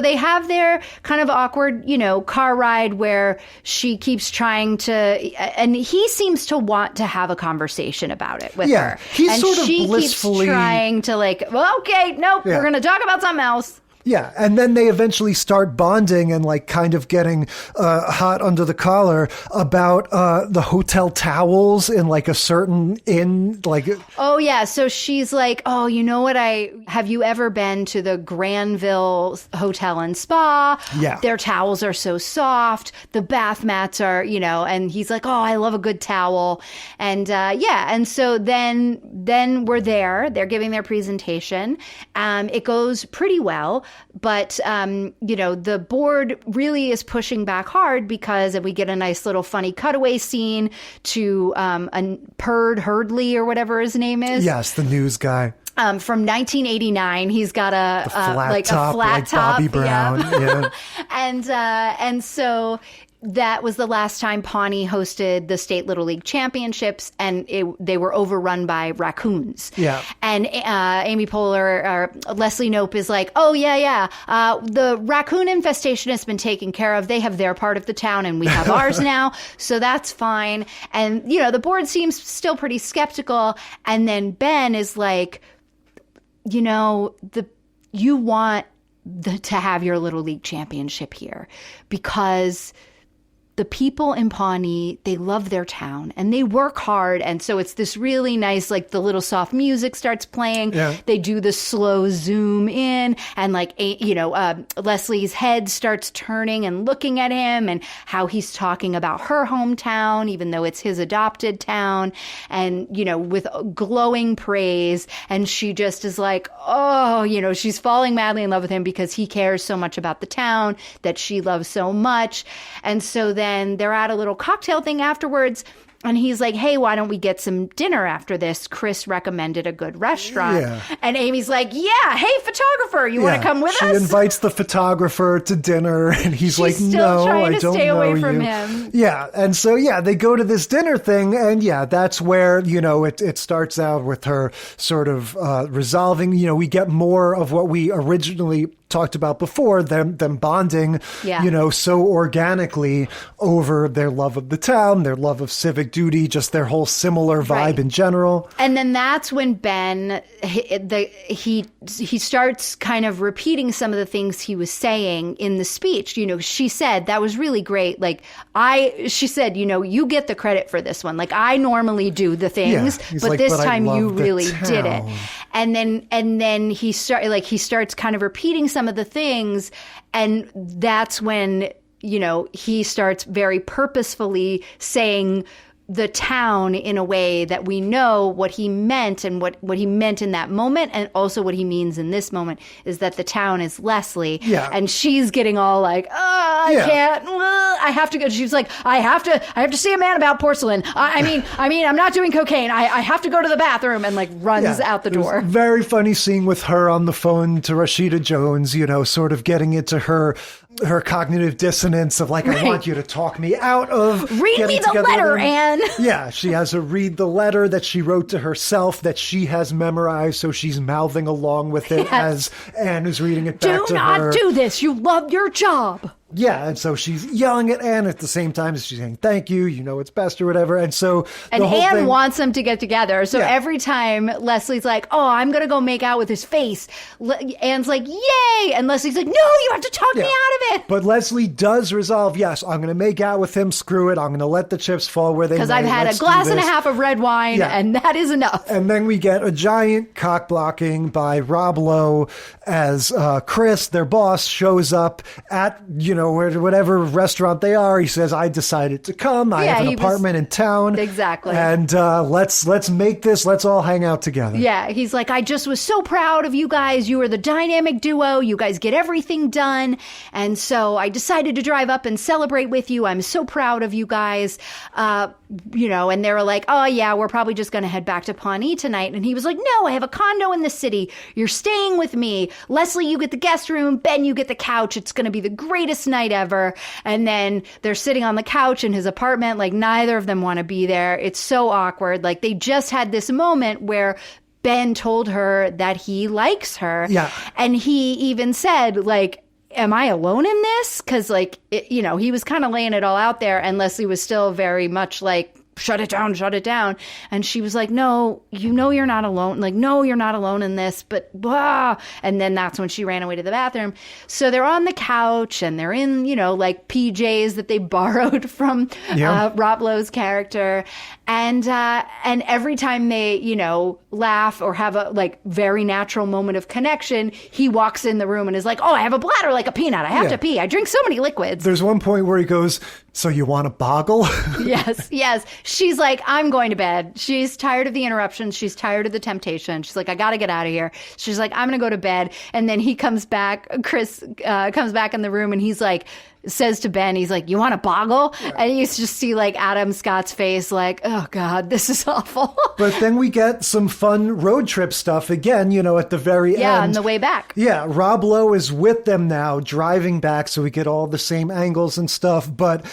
S5: they have their kind of awkward, car ride where she keeps trying to, and he seems to want to have a conversation about it with her.
S10: He's
S5: and
S10: sort of
S5: she
S10: blissfully
S5: keeps trying to okay, nope, we're going to talk about something else.
S10: Yeah, and then they eventually start bonding and like kind of getting hot under the collar about the hotel towels in like a certain inn. Like,
S5: oh yeah, so she's like, oh, you know what? Have you ever been to the Granville Hotel and Spa?
S10: Yeah,
S5: their towels are so soft. The bath mats are, and he's like, oh, I love a good towel, and and so then we're there. They're giving their presentation. It goes pretty well. But, the board really is pushing back hard because we get a nice little funny cutaway scene to Perd Hurdley or whatever his name is.
S10: Yes, the news guy.
S5: From 1989, he's got a flat top,
S10: Bobby Brown.
S5: Yeah. And so that was the last time Pawnee hosted the state Little League championships, and they were overrun by raccoons.
S10: Yeah.
S5: And Amy Poehler, or Leslie Knope, is like, oh, yeah. The raccoon infestation has been taken care of. They have their part of the town, and we have ours now. So that's fine. And, the board seems still pretty skeptical. And then Ben is like, you want to have your Little League championship here because the people in Pawnee, they love their town and they work hard. And so it's this really nice, like the little soft music starts playing. Yeah. They do the slow zoom in and Leslie's head starts turning and looking at him and how he's talking about her hometown, even though it's his adopted town, and, with glowing praise. And she just is like, oh, she's falling madly in love with him because he cares so much about the town that she loves so much. And so then they're at a little cocktail thing afterwards. And he's like, hey, why don't we get some dinner after this? Chris recommended a good restaurant. Yeah. And Amy's like, yeah, hey, photographer, you want to come with us?
S10: She invites the photographer to dinner, and he's like, no, I don't
S5: stay
S10: know
S5: away
S10: you.
S5: From him.
S10: Yeah, and so, they go to this dinner thing, and that's where, it starts out with her sort of resolving. We get more of what we originally talked about before, them bonding, so organically over their love of the town, their love of civic duty, just their whole similar vibe in general.
S5: And then that's when Ben, he starts kind of repeating some of the things he was saying in the speech. She said, that was really great. She said, you get the credit for this one. Like, I normally do the things, but this time you really did it. And then he starts kind of repeating some of the things, and that's when he starts very purposefully saying the town in a way that we know what he meant, and what he meant in that moment, and also what he means in this moment is that the town is Leslie. Yeah. And she's getting all like, I can't, I have to go. She's like, I have to see a man about porcelain. I mean, I'm not doing cocaine. I have to go to the bathroom, and runs out the door.
S10: Very funny scene with her on the phone to Rashida Jones, sort of getting into her cognitive dissonance of like, I want you to talk me out of
S5: read me the letter, Anne.
S10: Yeah, she has to read the letter that she wrote to herself that she has memorized, so she's mouthing along with it as Anne is reading it back to her.
S5: Do not do this. You love your job.
S10: Yeah, and so she's yelling at Anne at the same time as she's saying, thank you, it's best or whatever. And so
S5: Anne wants them to get together. So every time Leslie's like, oh, I'm going to go make out with his face, Anne's like, yay! And Leslie's like, no, you have to talk me out of it.
S10: But Leslie does resolve, yes, I'm going to make out with him, screw it, I'm going to let the chips fall where they may.
S5: Because I've had a glass and a half of red wine, and that is enough.
S10: And then we get a giant cock blocking by Rob Lowe as Chris, their boss, shows up at, whatever restaurant they are. He says, I decided to come. I have an apartment in town.
S5: Exactly.
S10: And let's make this. Let's all hang out together.
S5: Yeah. He's like, I just was so proud of you guys. You are the dynamic duo. You guys get everything done. And so I decided to drive up and celebrate with you. I'm so proud of you guys. and they were like, oh yeah, we're probably just going to head back to Pawnee tonight. And he was like, no, I have a condo in the city. You're staying with me. Leslie, you get the guest room. Ben, you get the couch. It's going to be the greatest night ever. And then they're sitting on the couch in his apartment. Like neither of them want to be there. It's so awkward. Like they just had this moment where Ben told her that he likes her.
S10: Yeah.
S5: And he even said, like, am I alone in this? Because, like, he was kind of laying it all out there, and Leslie was still very much like, shut it down, shut it down. And she was like, no, you're not alone. Like, no, you're not alone in this, but blah. And then that's when she ran away to the bathroom. So they're on the couch and they're in, like PJs that they borrowed from Rob Lowe's character. And every time they, laugh or have a like very natural moment of connection, he walks in the room and is like, oh, I have a bladder like a peanut. I have to pee. I drink so many liquids.
S10: There's one point where he goes, so you want to boggle?
S5: Yes. She's like, I'm going to bed. She's tired of the interruptions. She's tired of the temptation. She's like, I got to get out of here. She's like, I'm going to go to bed. And then he comes back. Chris comes back in the room and he's like, says to Ben, he's like, you want to boggle? Yeah. And you just see like Adam Scott's face like, oh God, this is awful.
S10: But then we get some fun road trip stuff again, at the very end.
S5: Yeah, on the way back.
S10: Yeah, Rob Lowe is with them now, driving back, so we get all the same angles and stuff. But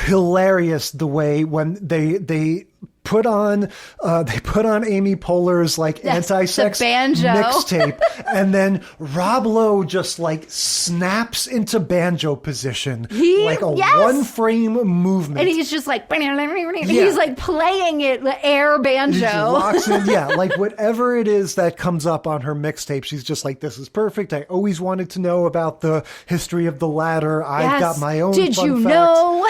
S10: hilarious the way when they put on Amy Poehler's like anti-sex mixtape, and then Rob Lowe just like snaps into banjo position, like a one frame movement,
S5: and he's just like he's like playing it air banjo.
S10: He just locks in, like whatever it is that comes up on her mixtape, she's just like, this is perfect. I always wanted to know about the history of the ladder. I've got my own.
S5: Did
S10: fun
S5: you
S10: facts.
S5: know?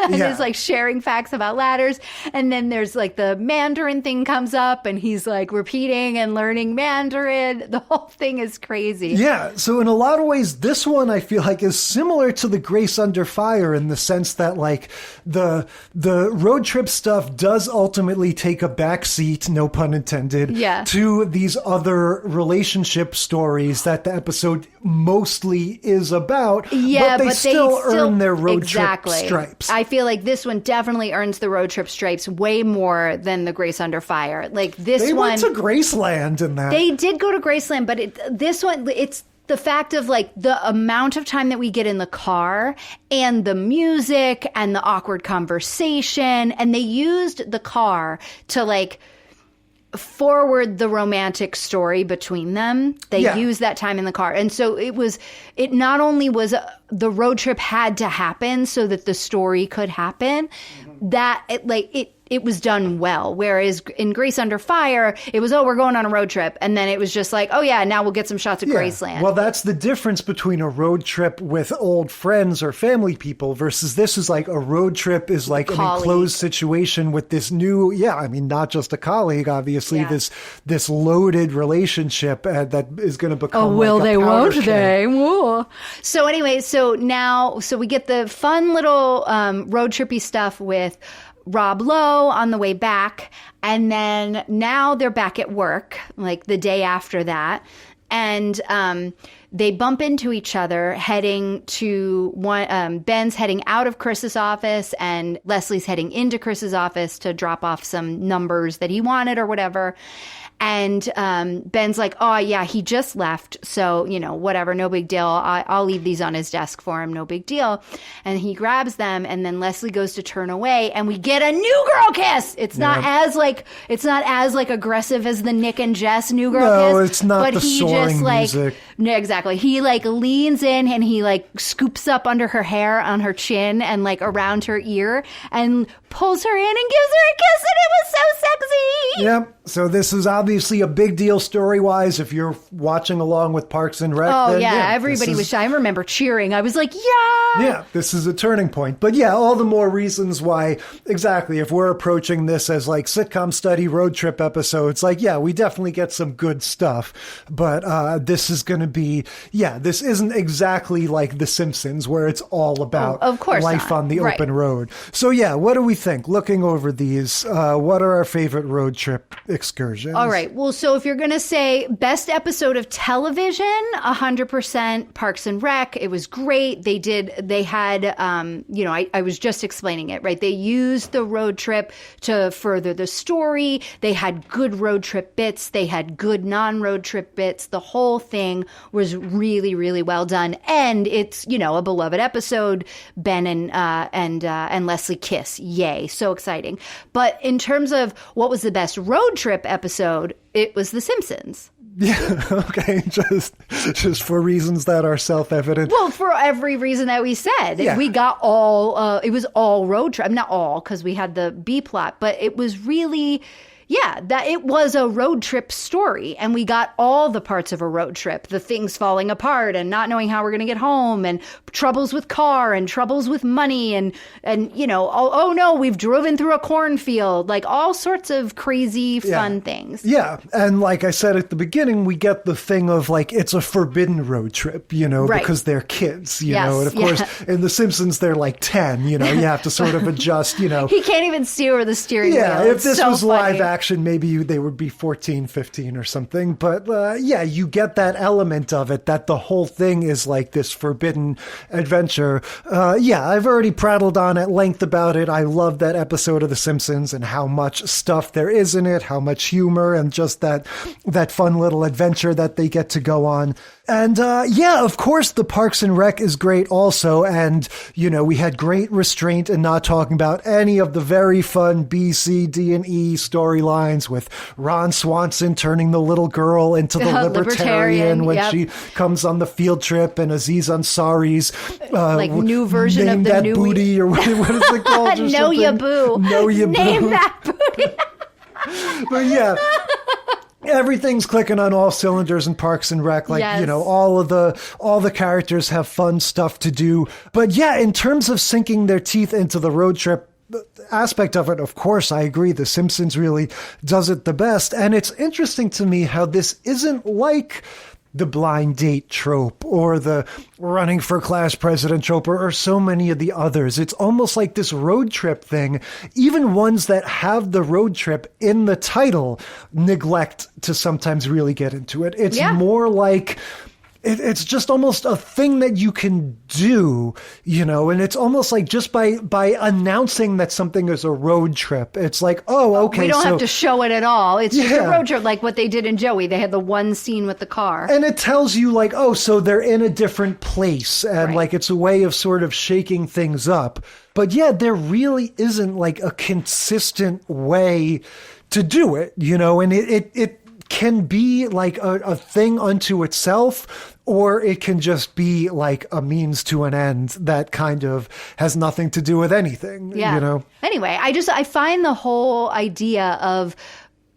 S5: And it's like sharing facts about ladders, and then there's like the Mandarin thing comes up and he's like repeating and learning Mandarin. The whole thing is crazy.
S10: Yeah. So in a lot of ways, this one I feel like is similar to the Grace Under Fire in the sense that like the road trip stuff does ultimately take a backseat, no pun intended, to these other relationship stories that the episode mostly is about. Yeah, but they still earn their road trip stripes.
S5: I feel like this one definitely earns the road trip stripes way more than the Grace Under Fire. Like this
S10: they
S5: one,
S10: went to Graceland in that.
S5: They did go to Graceland, but this one, it's the fact of like the amount of time that we get in the car and the music and the awkward conversation, and they used the car to like forward the romantic story between them. They used that time in the car. And so it not only was the road trip had to happen so that the story could happen, that it was done well. Whereas in Grace Under Fire, it was, we're going on a road trip. And then it was just like, now we'll get some shots of Graceland.
S10: Well, that's the difference between a road trip with old friends or family people versus this is like a road trip is like an enclosed situation with this new, not just a colleague, obviously, this loaded relationship that is going to become
S5: won't they? Whoa. So anyway, so we get the fun little road trippy stuff with Rob Lowe on the way back, and then now they're back at work like the day after that, and they bump into each other heading to one. Ben's heading out of Chris's office, and Leslie's heading into Chris's office to drop off some numbers that he wanted or whatever. And Ben's like, he just left. So, whatever, no big deal. I'll leave these on his desk for him. No big deal. And he grabs them. And then Leslie goes to turn away. And we get a new girl kiss. It's not as aggressive as the Nick and Jess new girl kiss.
S10: No, it's not the soaring music.
S5: No, exactly. He like leans in and he like scoops up under her hair on her chin and like around her ear and pulls her in and gives her a kiss. And it was so sexy.
S10: Yep. So this is obviously a big deal story-wise if you're watching along with Parks and Rec.
S5: Oh, everybody was shy. I remember cheering. I was like,
S10: Yeah, this is a turning point. But all the more reasons why, exactly, if we're approaching this as like sitcom study road trip episodes, like, we definitely get some good stuff. But this is going to be, this isn't exactly like The Simpsons where it's all about
S5: of course
S10: life
S5: not.
S10: on the open road. So what do we think, looking over these, what are our favorite road trip excursions?
S5: All right. Well, so if you're going to say best episode of television, 100% Parks and Rec. It was great. They had, I was just explaining it, right? They used the road trip to further the story. They had good road trip bits. They had good non-road trip bits. The whole thing was really, really well done. And it's, a beloved episode, Ben and Leslie kiss. Yay. So exciting. But in terms of what was the best road trip episode, it was The Simpsons.
S10: Yeah, okay, just for reasons that are self-evident.
S5: Well, for every reason that we said.
S10: Yeah.
S5: We got all, it was all road trip. Not all, because we had the B plot, but it was really... Yeah, that it was a road trip story, and we got all the parts of a road trip, the things falling apart and not knowing how we're going to get home, and troubles with car and troubles with money, and oh no, we've driven through a cornfield, like all sorts of crazy fun things.
S10: Yeah, and like I said at the beginning, we get the thing of like it's a forbidden road trip,
S5: right.
S10: because they're kids,
S5: Yes,
S10: and of course in The Simpsons they're like 10, you have to sort of adjust,
S5: He can't even steer the steering wheel.
S10: Yeah, if this was
S5: funny.
S10: live action, maybe they would be 14, 15 or something. But you get that element of it, that the whole thing is like this forbidden adventure. I've already prattled on at length about it. I love that episode of The Simpsons and how much stuff there is in it, how much humor, and just that fun little adventure that they get to go on. And of course, the Parks and Rec is great also. And, we had great restraint in not talking about any of the very fun B, C, D, and E storylines with Ron Swanson turning the little girl into the libertarian when she comes on the field trip, and Aziz Ansari's
S5: new version of the
S10: that
S5: new
S10: booty, or what is it called?
S5: Know Ya Boo.
S10: Know Ya Boo.
S5: Name that booty.
S10: But yeah. Everything's clicking on all cylinders in Parks and Rec. All the characters have fun stuff to do. But yeah, in terms of sinking their teeth into the road trip aspect of it, of course, I agree. The Simpsons really does it the best. And it's interesting to me how this isn't like the blind date trope or the running for class president trope or so many of the others. It's almost like this road trip thing. Even ones that have the road trip in the title neglect to sometimes really get into it. It's more like... It's just almost a thing that you can do, and it's almost like just by announcing that something is a road trip, it's like, oh, okay.
S5: We don't have to show it at all. It's just a road trip, like what they did in Joey. They had the one scene with the car.
S10: And it tells you like, oh, so they're in a different place, and like it's a way of sort of shaking things up. But yeah, there really isn't like a consistent way to do it, and it can be like a thing unto itself, or it can just be like a means to an end that kind of has nothing to do with anything.
S5: Anyway, I find the whole idea of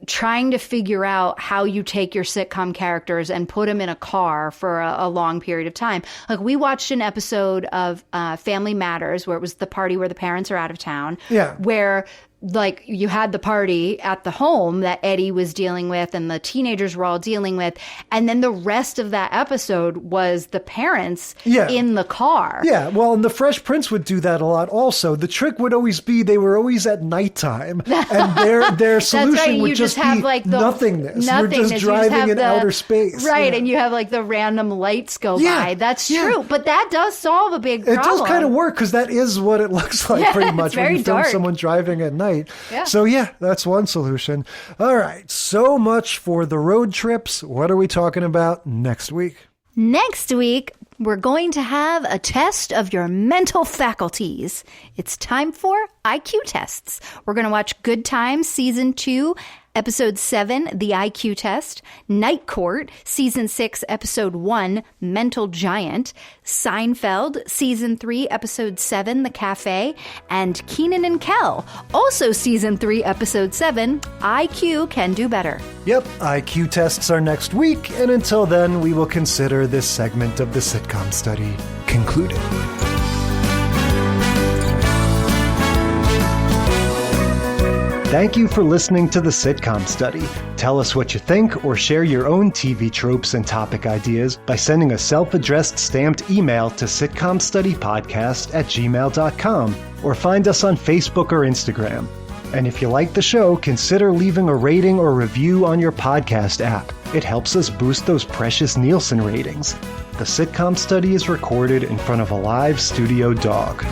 S5: trying to figure out how you take your sitcom characters and put them in a car for a long period of time. Like we watched an episode of Family Matters where it was the party where the parents are out of town.
S10: Yeah.
S5: Where like you had the party at the home that Eddie was dealing with and the teenagers were all dealing with. And then the rest of that episode was the parents in the car.
S10: Yeah. Well, and the Fresh Prince would do that a lot also. The trick would always be they were always at nighttime and their solution would just have be like nothingness. You're just driving in outer space.
S5: Right. Yeah. And you have like the random lights go by. That's true. But that does solve a big problem.
S10: It does kind of work because that is what it looks like pretty much when you film someone driving at night. Yeah. So yeah, that's one solution. All right, so much for the road trips. What are we talking about next week?
S5: Next week, we're going to have a test of your mental faculties. It's time for IQ tests. We're going to watch Good Times Season 2, Episode 7, The IQ Test, Night Court, Season 6, Episode 1, Mental Giant, Seinfeld, Season 3, Episode 7, The Cafe, and Kenan and Kel, also Season 3, Episode 7, IQ Can Do Better.
S10: Yep, IQ tests are next week, and until then, we will consider this segment of the sitcom study concluded. Thank you for listening to The Sitcom Study. Tell us what you think or share your own TV tropes and topic ideas by sending a self-addressed stamped email to sitcomstudypodcast@gmail.com or find us on Facebook or Instagram. And if you like the show, consider leaving a rating or review on your podcast app. It helps us boost those precious Nielsen ratings. The Sitcom Study is recorded in front of a live studio dog.